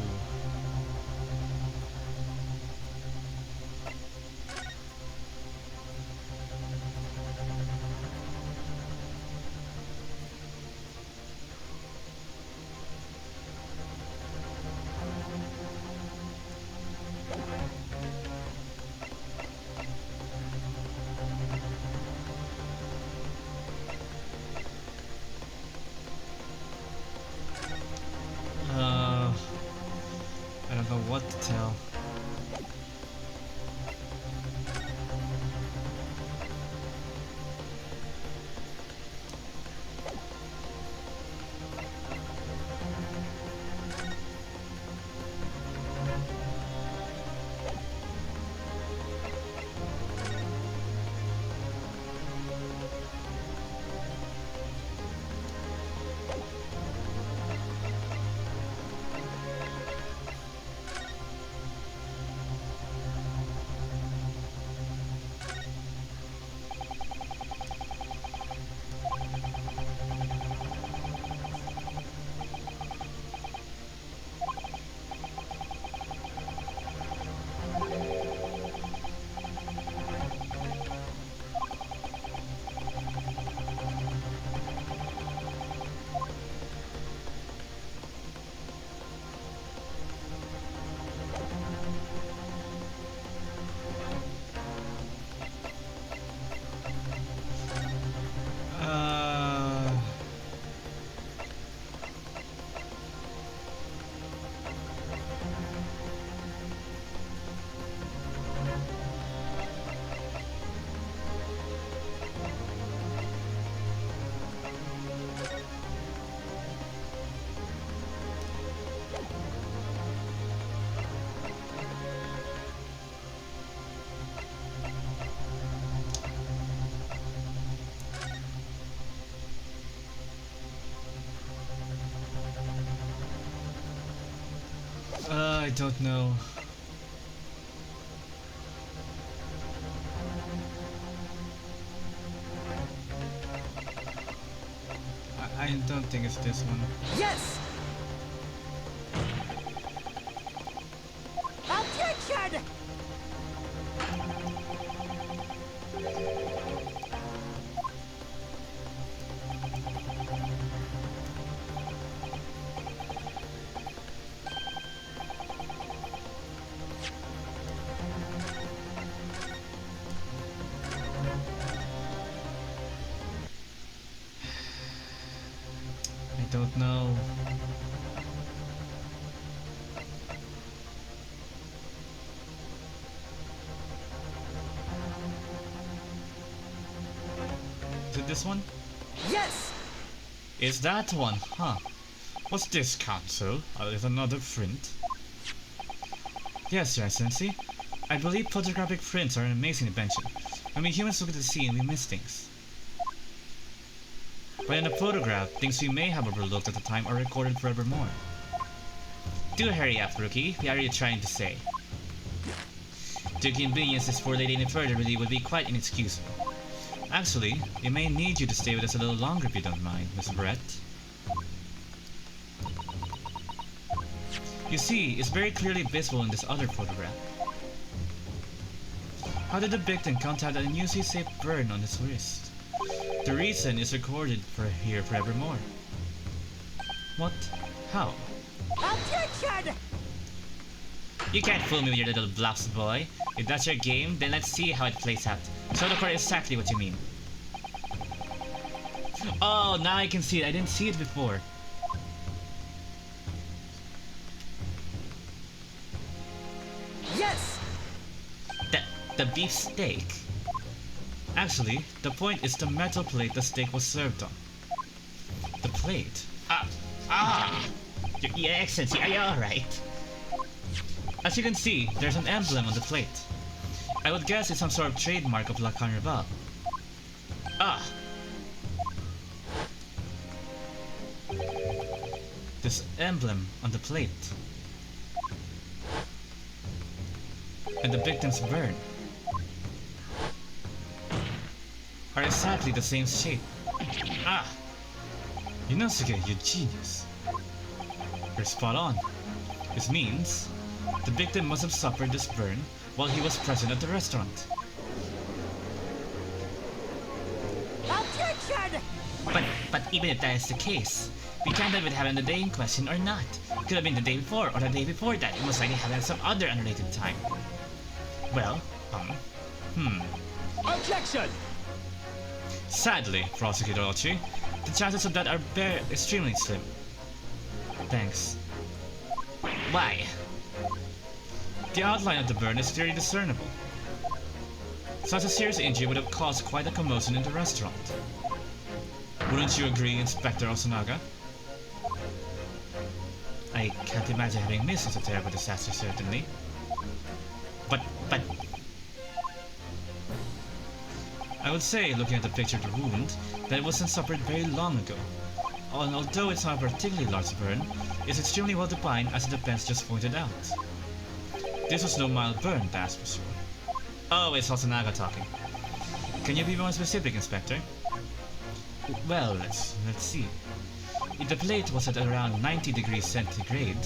I don't know. I don't think it's this one. Yes! Attention! I don't know. Is it this one? Yes! Is that one, huh? What's this, Council? Is another print? Yes, Your Excellency. I believe photographic prints are an amazing invention. When we humans look at the scene, we miss things. But in a photograph, things we may have overlooked at the time are recorded forevermore. Do hurry up, Rookie. What are you trying to say? To convenience this poor lady any further really would be quite inexcusable. Actually, we may need you to stay with us a little longer if you don't mind, Miss Brett. You see, it's very clearly visible in this other photograph. How did the victim contact an unusually safe burn on his wrist? The reason is recorded here forevermore. What? How? Attention! You can't fool me with your little bluffs, boy. If that's your game, then let's see how it plays out. Show the court exactly what you mean. Oh, now I can see it. I didn't see it before. Yes! The beef steak? Actually, the point is the metal plate the steak was served on. The plate? Your Excellency, are you alright? As you can see, there's an emblem on the plate. I would guess it's some sort of trademark of La Carnival. This emblem on the plate. And the victim's burn are exactly the same shape. Yunosuke, you genius. You're spot on. This means the victim must have suffered this burn while he was present at the restaurant. Attention! But even if that is the case, we can't have it happen the day in question or not. Could have been the day before or the day before that. It most likely happened at some other unrelated time. Well, Objection! Sadly, Prosecutor Ochi, the chances of that are very extremely slim. Thanks. why? The outline of the burn is clearly discernible. Such a serious injury would have caused quite a commotion in the restaurant. Wouldn't you agree, Inspector Osanaga? I can't imagine having missed such a terrible disaster, certainly. But I would say, looking at the picture of the wound, that it wasn't suffered very long ago. And although it's not a particularly large burn, it's extremely well defined as the defense just pointed out. This was no mild burn, that's for sure. oh, it's Osanaga talking. Can you be more specific, Inspector? Well, let's see. If the plate was at around 90 degrees centigrade,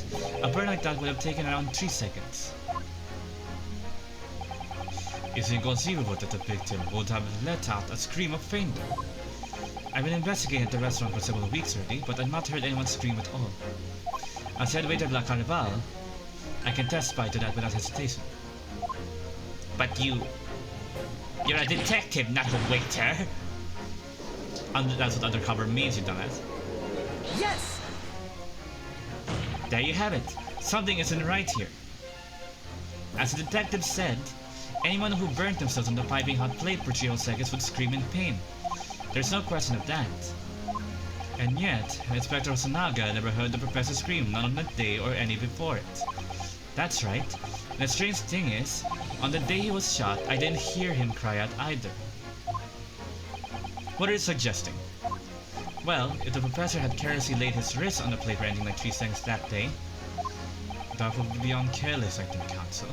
a burn like that would have taken around 3 seconds. It's inconceivable that the victim would have let out a scream of pain though. I've been investigating at the restaurant for several weeks already, but I've not heard anyone scream at all. As head waiter of La Carnival, I can testify to that without hesitation. But you're a detective, not a waiter. That's what undercover means, you dumbass. Yes! There you have it. Something isn't right here. As the detective said, anyone who burnt themselves on the piping hot plate for 3 whole seconds would scream in pain. There's no question of that. And yet, Inspector Osanaga never heard the professor scream, not on that day or any before it. That's right. And the strange thing is, on the day he was shot, I didn't hear him cry out either. What are you suggesting? Well, if the professor had carelessly laid his wrist on the plate for anything like 3 seconds that day, That would be beyond careless, I think, Counsel.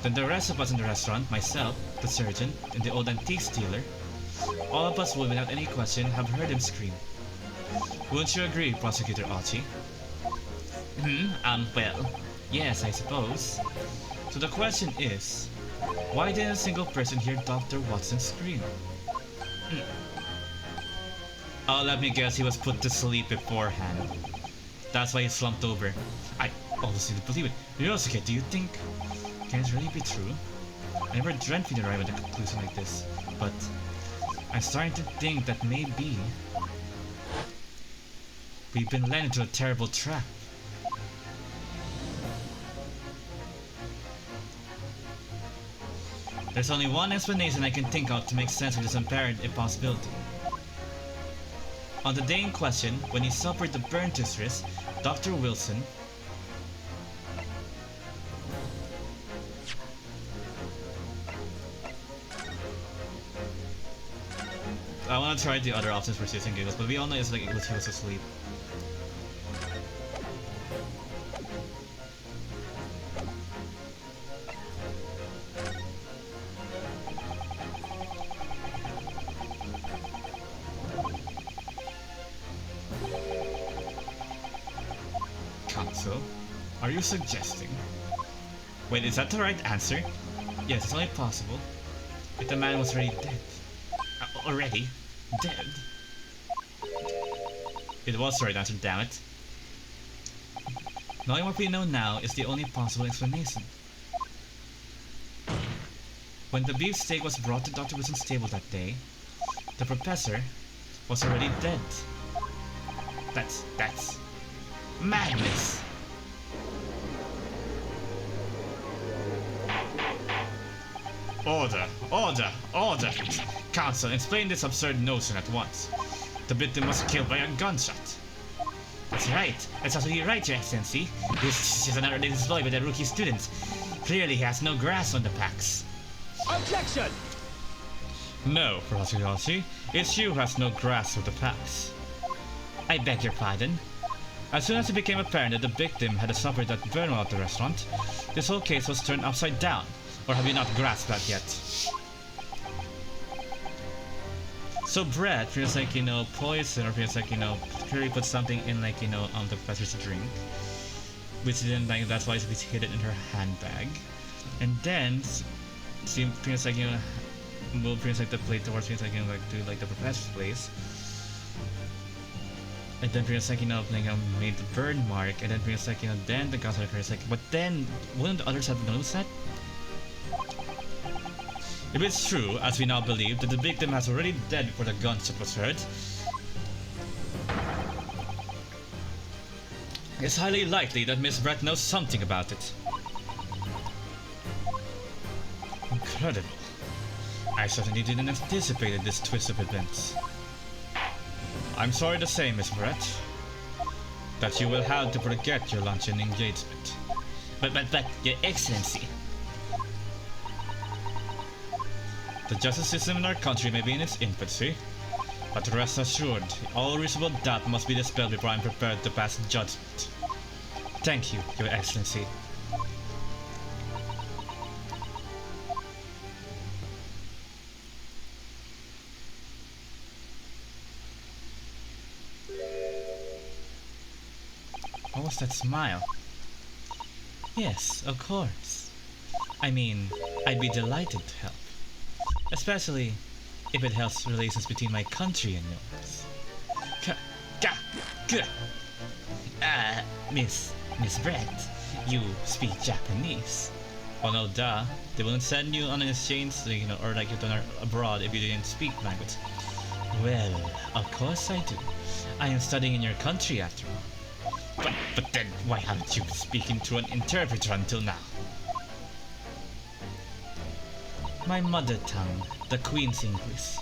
Then the rest of us in the restaurant, myself, the surgeon, and the old antique dealer, all of us would, without any question, have heard him scream. Wouldn't you agree, Prosecutor Archie? Well, yes, I suppose. So the question is, why didn't a single person hear Dr. Watson scream? Oh, let me guess, he was put to sleep beforehand. That's why he slumped over. I honestly believe it. Ryosuke, do you think... Can it really be true? I never dreamt we'd arrive at a conclusion like this, but I'm starting to think that maybe we've been led into a terrible trap. There's only one explanation I can think of to make sense of this apparent impossibility. On the day in question, when he suffered the burn to his wrist, Dr. Wilson I want to try the other options for Susan Giggles, but we all know it's like he was asleep. Counsel, are you suggesting? Wait, is that the right answer? Yes, it's only possible if the man was already dead. Already? Dead? It was the right answer, damn it. Knowing what we know now is the only possible explanation. When the beefsteak was brought to Dr. Wilson's table that day, the professor was already dead. That's madness! Order! Order! Order! Counsel, explain this absurd notion at once. The victim was killed by a gunshot. That's right. That's absolutely right, Your Excellency. This is another exploit by the rookie student. Clearly he has no grasp on the facts. Objection! No, Professor Yoshi. It's you who has no grasp of the facts. I beg your pardon. As soon as it became apparent that the victim had suffered that burn while at the restaurant, this whole case was turned upside down. Or have you not grasped that yet? So bread feels like, poison, or feels like, clearly put something in, like, the professor's drink. Which didn't, like, that's why she hid it in her handbag. And then, she feels like, move feels like the plate towards feels like, to, the professor's place. And then feels like, made the burn mark, and then feels like, then the gunshot occurs, like, but then, wouldn't the others have noticed that? If it's true, as we now believe, that the victim has already dead before the gunshot was heard, it's highly likely that Miss Brett knows something about it. Incredible. I certainly didn't anticipate this twist of events. I'm sorry to say, Miss Brett, that you will have to forget your luncheon engagement. But, Your Excellency. The justice system in our country may be in its infancy, but rest assured, all reasonable doubt must be dispelled before I'm prepared to pass judgment. Thank you, Your Excellency. What was that smile? Yes, of course. I mean, I'd be delighted to help. Especially if it helps relations between my country and yours. Miss Brett, you speak Japanese. Oh no, duh. They wouldn't send you on an exchange, or like you've done abroad if you didn't speak language. Well, of course I do. I am studying in your country after all. But then, why haven't you been speaking to an interpreter until now? My mother tongue, the Queen's English,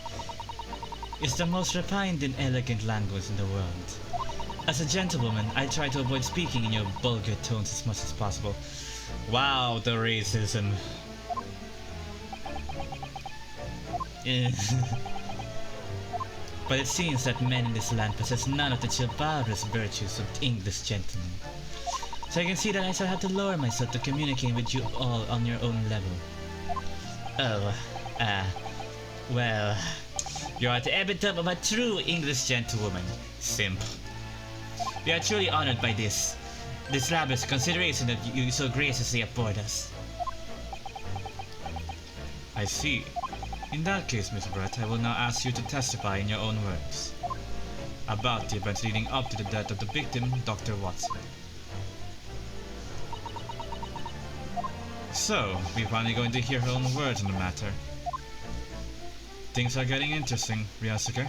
is the most refined and elegant language in the world. As a gentlewoman, I try to avoid speaking in your vulgar tones as much as possible. Wow, the racism. But it seems that men in this land possess none of the chivalrous virtues of English gentlemen. So you can see that I shall have to lower myself to communicate with you all on your own level. Oh, well, you are the epitome of a true English gentlewoman, simp. We are truly honored by this lavish consideration that you so graciously afford us. I see. In that case, Miss Brett, I will now ask you to testify in your own words about the events leading up to the death of the victim, Dr. Watson. So, we're finally going to hear her own words on the matter. Things are getting interesting, Ryusuke.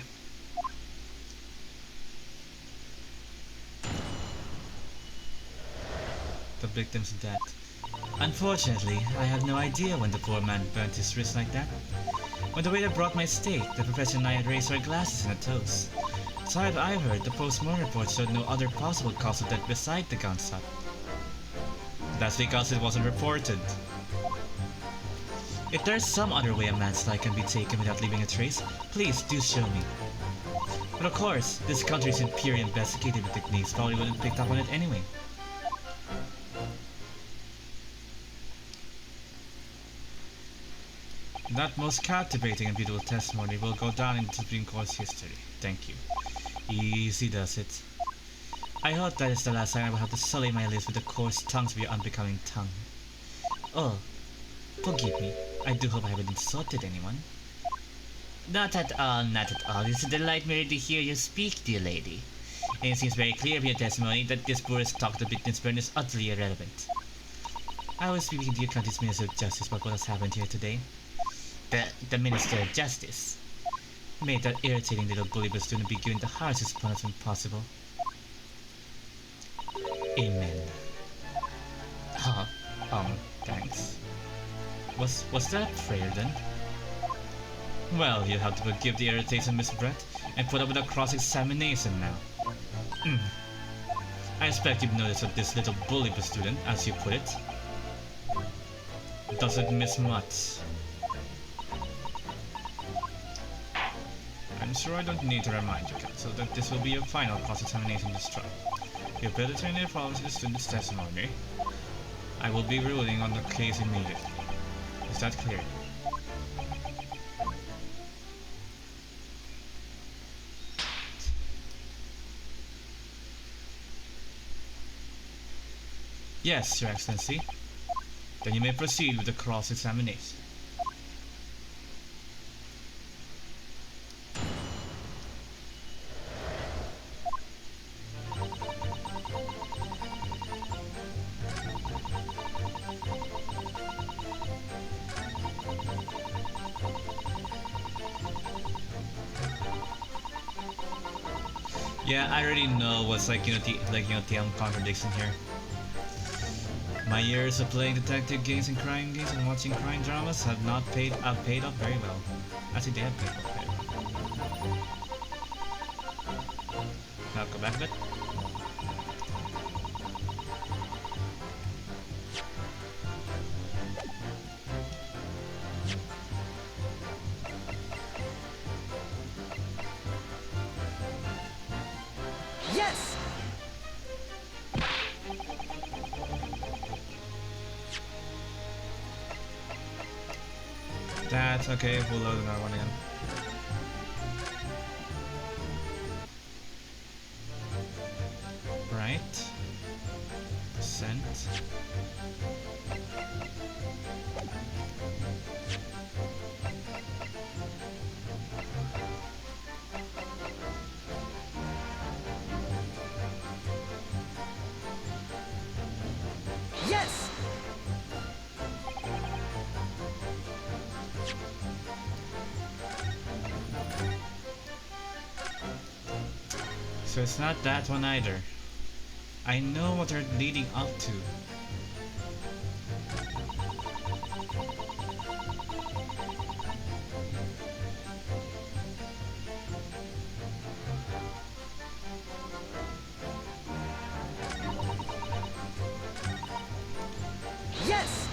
The victim's death. Unfortunately, I have no idea when the poor man burnt his wrist like that. When the waiter brought my steak, the professor and I had raised our glasses in a toast. So I heard the post-mortem report showed no other possible cause of death beside the gunshot. That's because it wasn't reported. If there's some other way a man's life can be taken without leaving a trace, please do show me. But of course, this country's imperial investigative techniques probably wouldn't pick up on it anyway. That most captivating and beautiful testimony will go down in the Supreme Court's history. Thank you. Easy does it. I hope that is the last time I will have to sully my lips with the coarse tongues of your unbecoming tongue. Oh, forgive me. I do hope I haven't insulted anyone. Not at all, not at all. It's a delight merely to hear you speak, dear lady. And it seems very clear from your testimony that this poorest talk of the victim's burn is utterly irrelevant. I was speaking to your country's Minister of Justice about what has happened here today. The Minister of Justice. May that irritating little bully student be given the harshest punishment possible. Amen. Huh? Thanks. Was that a prayer then? Well, you'll have to forgive the irritation, Miss Brett, and put up with a cross-examination now. I expect you've noticed that this little bully student, as you put it, doesn't miss much. I'm sure I don't need to remind you, Counsel, that this will be your final cross-examination this trial. Your better to any problems with the student's testimony. I will be ruling on the case immediately. Is that clear? Yes, Your Excellency. Then you may proceed with the cross-examination. Yeah, I already know what's the contradiction here. My years of playing detective games and crime games and watching crime dramas have paid off very well. Actually, they have paid off very well. Now go back a bit. Yes! That's okay, we'll load another one again. Right. Percent. Yes! So it's not that one either. I know what they're leading up to. Yes!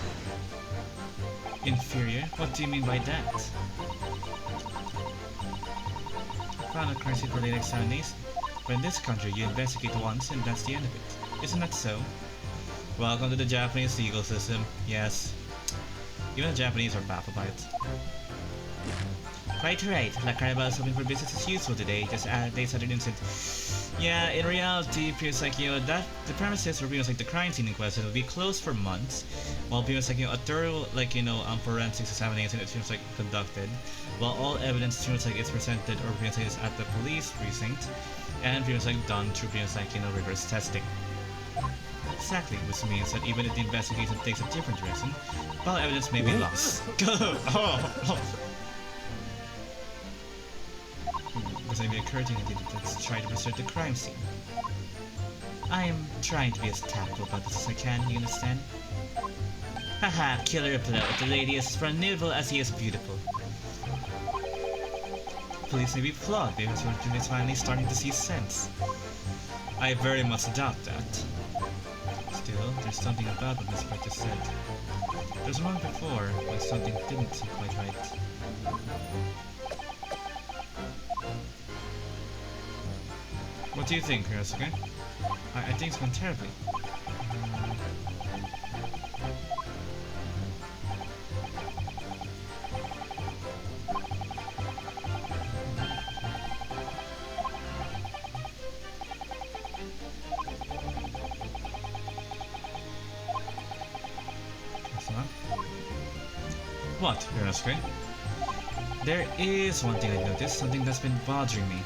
Inferior? What do you mean by that? Final currency related examination. But in this country, you investigate once and that's the end of it. Isn't that so? Welcome to the Japanese legal system. Yes. Even the Japanese are baffled by it. Quite right. La Carnival is hoping for business as usual today, just days after the incident. Yeah, in reality, pretty like, that the premises for pretty like the crime scene in question will be closed for months, while pretty like, a thorough, forensics examination it seems like conducted, while all evidence seems like it's presented or pretty like is at the police precinct, and pretty like done through pretty like, reverse testing. Exactly, which means that even if the investigation takes a different direction, while evidence may be lost. Does it occur to you that let's try to preserve the crime scene? I am trying to be as tactful about this as I can, you understand? Haha, killer applaud. The lady is as formidable as he is beautiful. Police may be flawed, because we're finally starting to see sense. I very much doubt that. Still, there's something about what Miss Brett just said. There's one before, when something didn't seem quite right. What do you think, Ryosuke? I think it's gone terribly. What, Ryosuke? There is one thing I noticed, something that's been bothering me.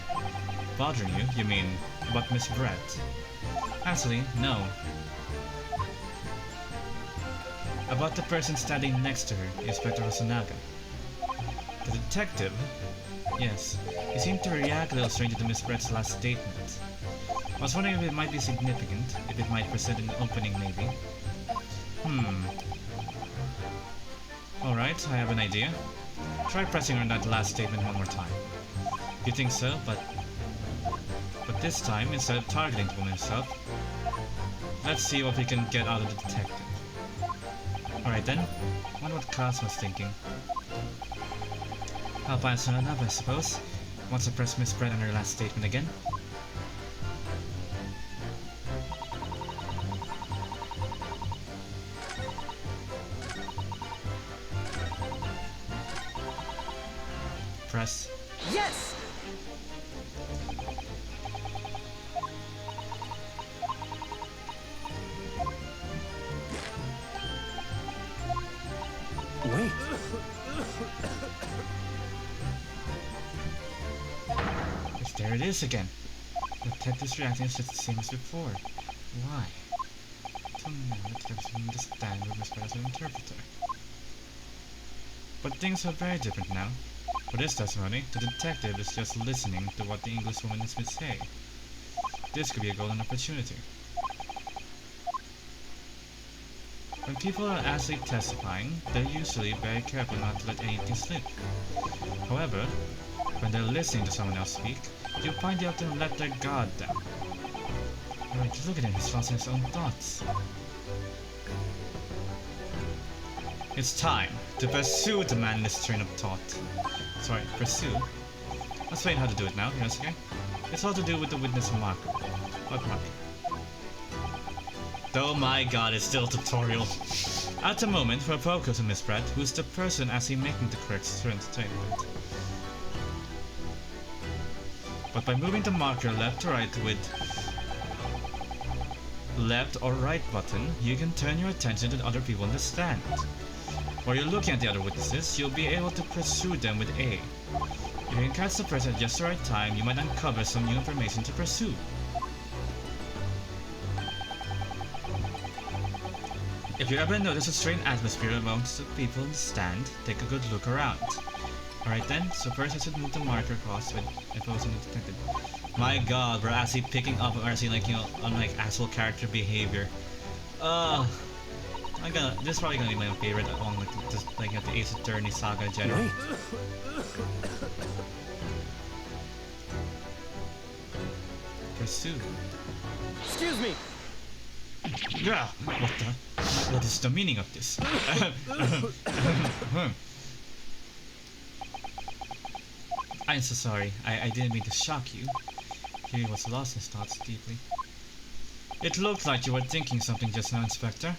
Bothering you? You mean about Miss Brett? Actually, no. About the person standing next to her, Inspector Hosonaga. The detective? Yes, he seemed to react a little strangely to Miss Brett's last statement. I was wondering if it might be significant, if it might present an opening maybe. Alright, I have an idea. Try pressing on that last statement one more time. You think so, but this time, instead of targeting the woman herself, let's see what we can get out of the detective. Alright then, I wonder what Cosmo's thinking. I'll buy soon enough, I suppose. Once I press Miss Brett on her last statement again. Press. Yes! Wait. Yes, there it is again. The detective's reaction is just the same as before. Why? Till now, the detective didn't understand with Miss Brett as an interpreter. But things are very different now. For this testimony, the detective is just listening to what the Englishwoman has been saying. This could be a golden opportunity. When people are actually testifying, they're usually very careful not to let anything slip. However, when they're listening to someone else speak, you'll find they often let their guard down. Alright, look at him, he's lost in his own thoughts. It's time to pursue the madness train of thought. Sorry, pursue? I'll explain how to do it now, Ryosuke. It's all to do with the witness marker. What marker? Oh my god, it's still a tutorial. At the moment, we're focused on Miss Brett, who's the person actually making the correct statement. But by moving the marker left to right with left or right button, you can turn your attention to other people in the stand. While you're looking at the other witnesses, you'll be able to pursue them with A. If you can catch the person at just the right time, you might uncover some new information to pursue. If you ever notice a strange atmosphere amongst the people in the stand, take a good look around. Alright then, so first I should move the marker across with imposing the detective. My god, we're actually picking up actually on actual character behavior. This is probably gonna be my favorite along with the Ace Attorney saga in general. Wait. Pursue. Excuse me! Yeah, what is the meaning of this? I'm so sorry, I didn't mean to shock you. He was lost in his thoughts deeply. It looked like you were thinking something just now, Inspector.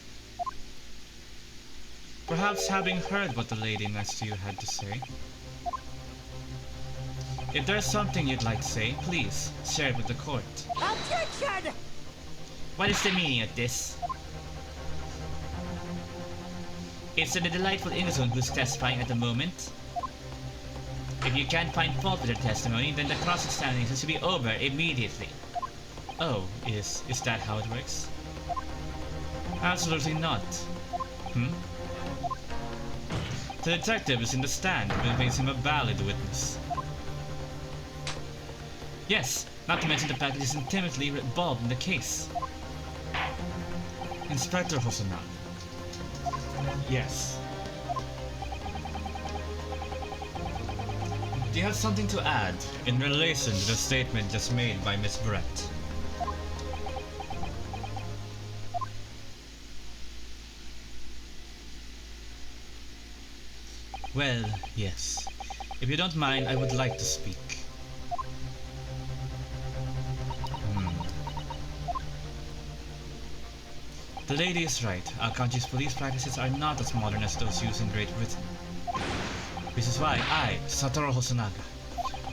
Perhaps having heard what the lady next to you had to say. If there's something you'd like to say, please share it with the court. Objection! What is the meaning of this? It's the delightful Englishwoman who's testifying at the moment. If you can't find fault with her testimony, then the cross-examination should be over immediately. Oh, is that how it works? Absolutely not. The detective is in the stand, which makes him a valid witness. Yes, not to mention the fact that he's intimately involved in the case. Inspector Hosonaga. Yes. Do you have something to add in relation to the statement just made by Miss Brett? Well, yes. If you don't mind, I would like to speak. The lady is right. Our country's police practices are not as modern as those used in Great Britain. This is why I, Satoru Hosonaga,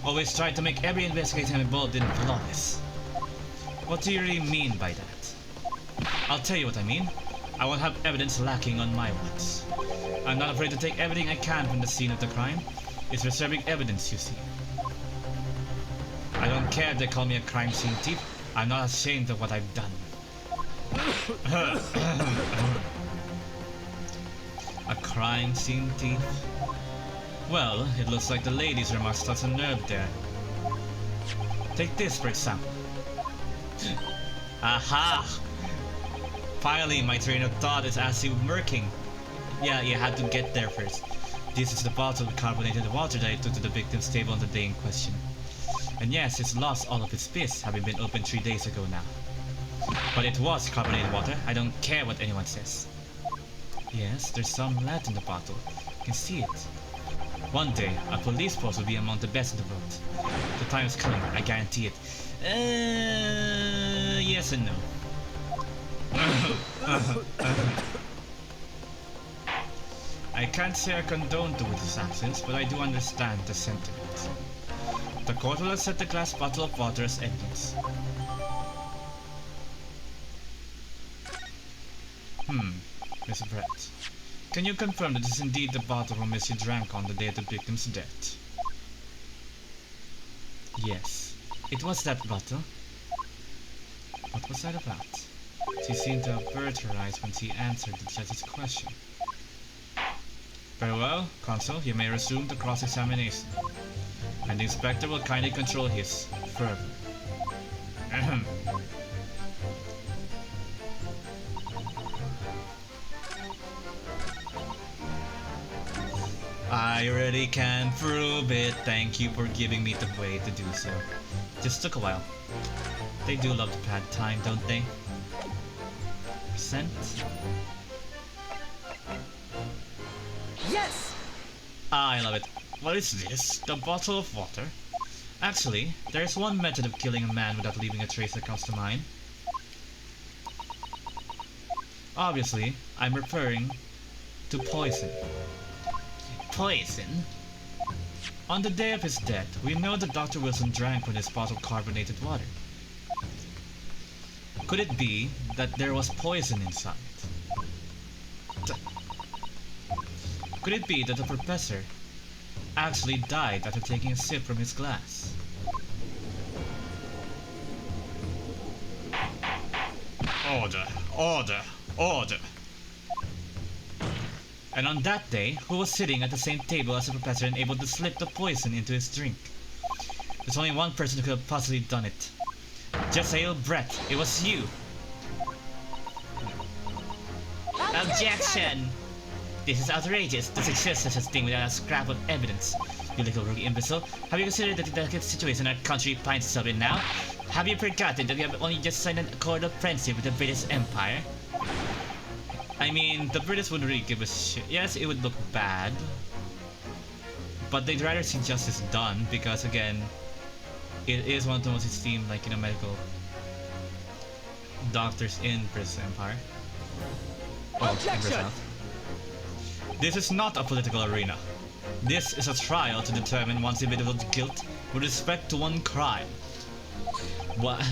always try to make every investigation I'm involved in flawless. What do you really mean by that? I'll tell you what I mean. I won't have evidence lacking on my watch. I'm not afraid to take everything I can from the scene of the crime. It's preserving evidence, you see. I don't care if they call me a crime scene thief. I'm not ashamed of what I've done. A crime scene thief? Well, it looks like the lady's remarks touched a nerve there. Take this, for example. Aha! Finally, my train of thought is actually working. Yeah, you had to get there first. This is the bottle of carbonated water that I took to the victim's table on the day in question. And yes, it's lost all of its piss, having been opened 3 days ago now. But it was carbonated water. I don't care what anyone says. Yes, there's some left in the bottle. You can see it. One day, a police force will be among the best in the world. The time is coming, I guarantee it. Yes and no. I can't say I condone Douglas' actions, but I do understand the sentiment. The court will accept the glass bottle of water as evidence. Miss Brett, can you confirm that this is indeed the bottle from which you drank on the day of the victim's death? Yes, it was that bottle. What was that about? She seemed to avert her eyes when she answered the judge's question. Very well, Consul, you may resume the cross-examination. And the inspector will kindly control his fervor. Ahem. I already can prove it. Thank you for giving me the way to do so. Just took a while. They do love to pad time, don't they? Percent? Yes! I love it. What is this? The bottle of water? Actually, there is one method of killing a man without leaving a trace that comes to mind. Obviously, I'm referring to poison. Poison? On the day of his death, we know that Dr. Wilson drank from this bottle of carbonated water. Could it be that there was poison inside? Could it be that the professor actually died after taking a sip from his glass? Order, order, order! And on that day, who was sitting at the same table as the professor and able to slip the poison into his drink? There's only one person who could have possibly done it. Jesail Brett, it was you! Objection! This is outrageous to suggest such a thing without a scrap of evidence. You little rookie imbecile, have you considered the delicate situation our country finds itself in now? Have you forgotten that we have only just signed an accord of friendship with the British Empire? I mean, the British wouldn't really give a shit. Yes, it would look bad. But they'd rather see justice done because, again, it is one of the most esteemed, like, medical doctors in British Empire. Well, in Objection! Brazil. This is not a political arena. This is a trial to determine one's individual guilt with respect to one crime. What?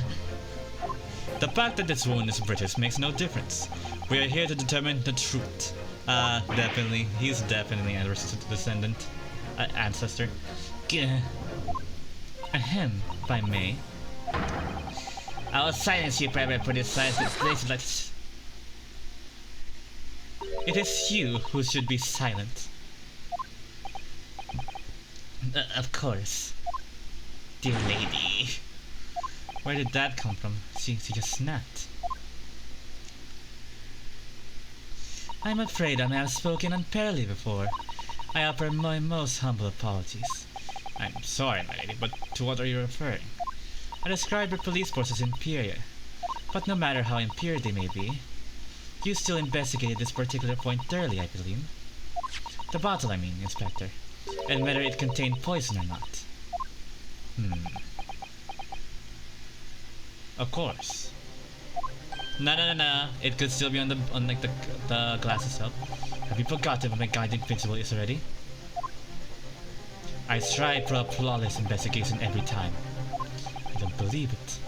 The fact that this woman is British makes no difference. We are here to determine the truth. Definitely. He's definitely a descendant. Ancestor. Ahem, if I may. I will silence you forever for this size place like this. It is you who should be silent. Of course. Dear lady. Where did that come from? She just snapped. I'm afraid I may have spoken unfairly before. I offer my most humble apologies. I'm sorry, my lady, but to what are you referring? I described your police force as inferior. But no matter how inferior they may be, you still investigated this particular point thoroughly, I believe. The bottle, I mean, Inspector. And whether it contained poison or not. Of course. No. It could still be on the glass itself. Have you forgotten what my guiding principle is already? I strive for a flawless investigation every time. I don't believe it.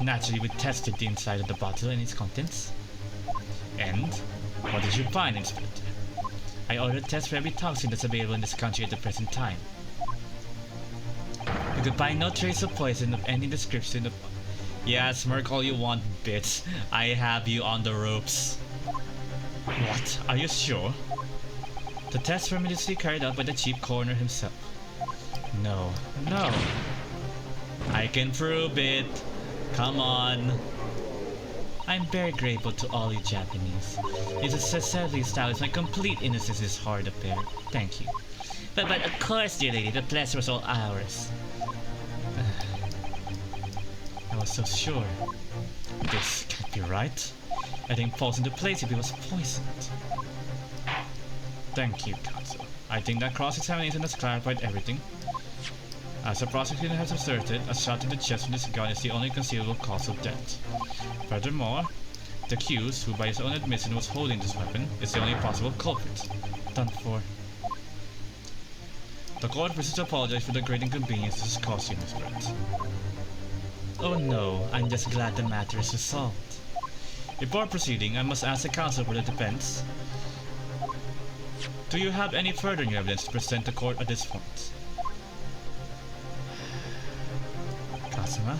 Naturally, we tested the inside of the bottle and its contents. And what did you find, Inspector? I ordered tests for every toxin that's available in this country at the present time. You could find no trace of poison of any description of... Yeah, smirk all you want, bitch. I have you on the ropes. What? Are you sure? The tests were immediately carried out by the chief coroner himself. No. I can prove it. Come on. I'm very grateful to all you Japanese. It has successfully established my complete innocence in this horrid affair. Thank you. But of course, dear lady, the pleasure was all ours. I was so sure. This can't be right. Everything falls into place if it was poisoned. Thank you, counsel. I think that cross-examination has clarified everything. As the prosecutor has asserted, a shot in the chest from this gun is the only conceivable cause of death. Furthermore, the accused, who by his own admission was holding this weapon, is the only possible culprit. Done for. The court wishes to apologize for the great inconvenience this has caused you, Miss Brett. Oh no, I'm just glad the matter is resolved. Before proceeding, I must ask the counsel for the defense. Do you have any further new evidence to present to court at this point? Kazuma?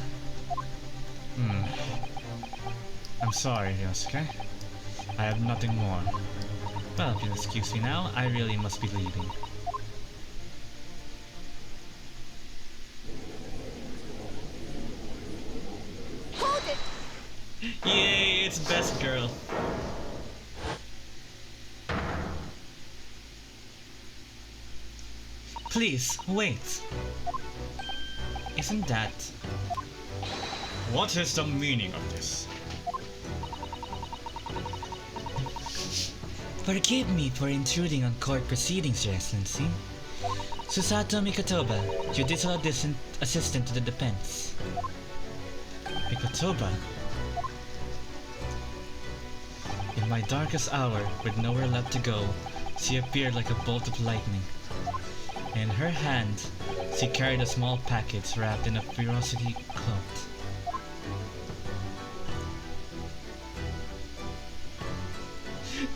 I'm sorry, Yosuke. I have nothing more. Well, if you'll excuse me now, I really must be leaving. Hold it! Yay, it's best girl. Please, wait. Isn't that... What is the meaning of this? Forgive me for intruding on court proceedings, Your Excellency. Susato Mikotoba, Judicial Assistant to the Defense. Mikotoba? In my darkest hour, with nowhere left to go, she appeared like a bolt of lightning. In her hand, she carried a small package wrapped in a ferocity cloth.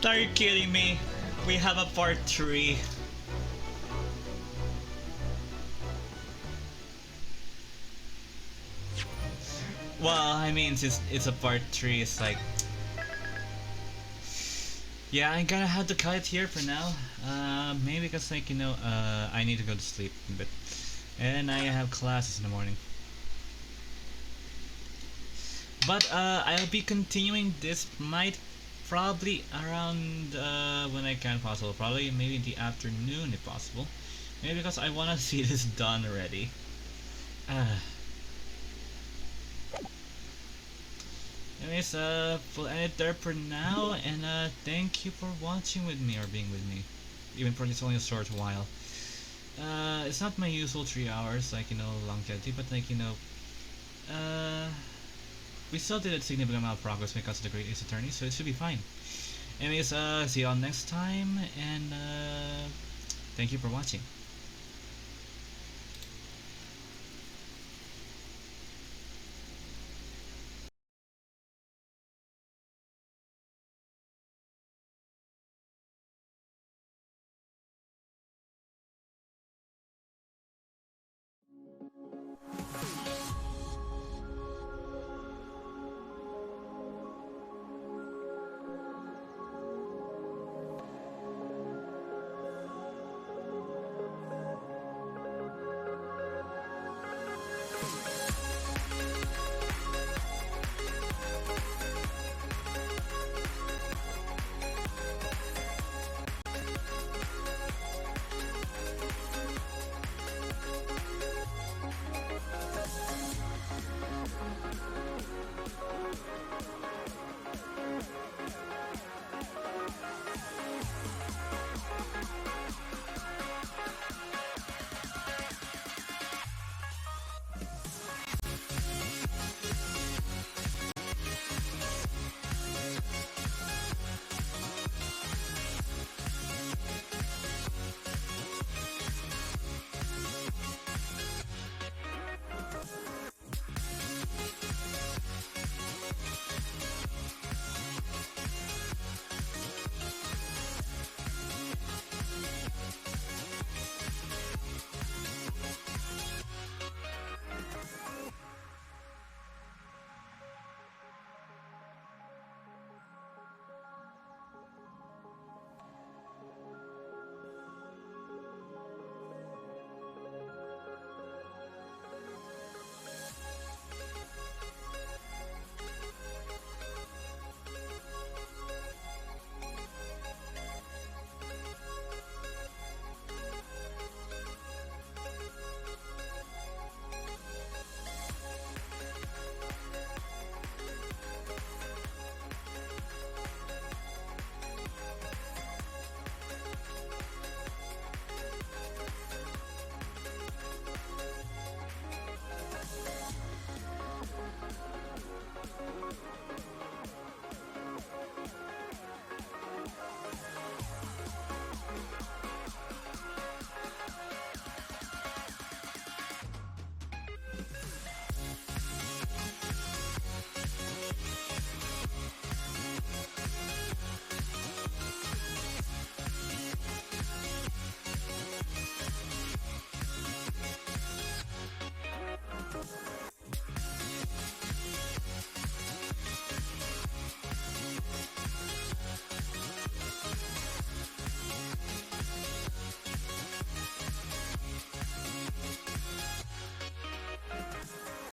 Are you kidding me? We have a part 3. Well, I mean, it's a part 3, it's like... Yeah, I'm gonna have to cut it here for now. Maybe because, like, I need to go to sleep a bit. And I have classes in the morning. But, I'll be continuing this probably around, when I can possible. Probably maybe in the afternoon if possible. Maybe because I wanna see this done already. Anyways, we'll end it there for now, and thank you for watching with me, or being with me, even for it's only a short while. It's not my usual 3 hours, like, longevity, but like, we still did a significant amount of progress when it comes to the Great Ace Attorney, so it should be fine. Anyways, see y'all next time, and thank you for watching.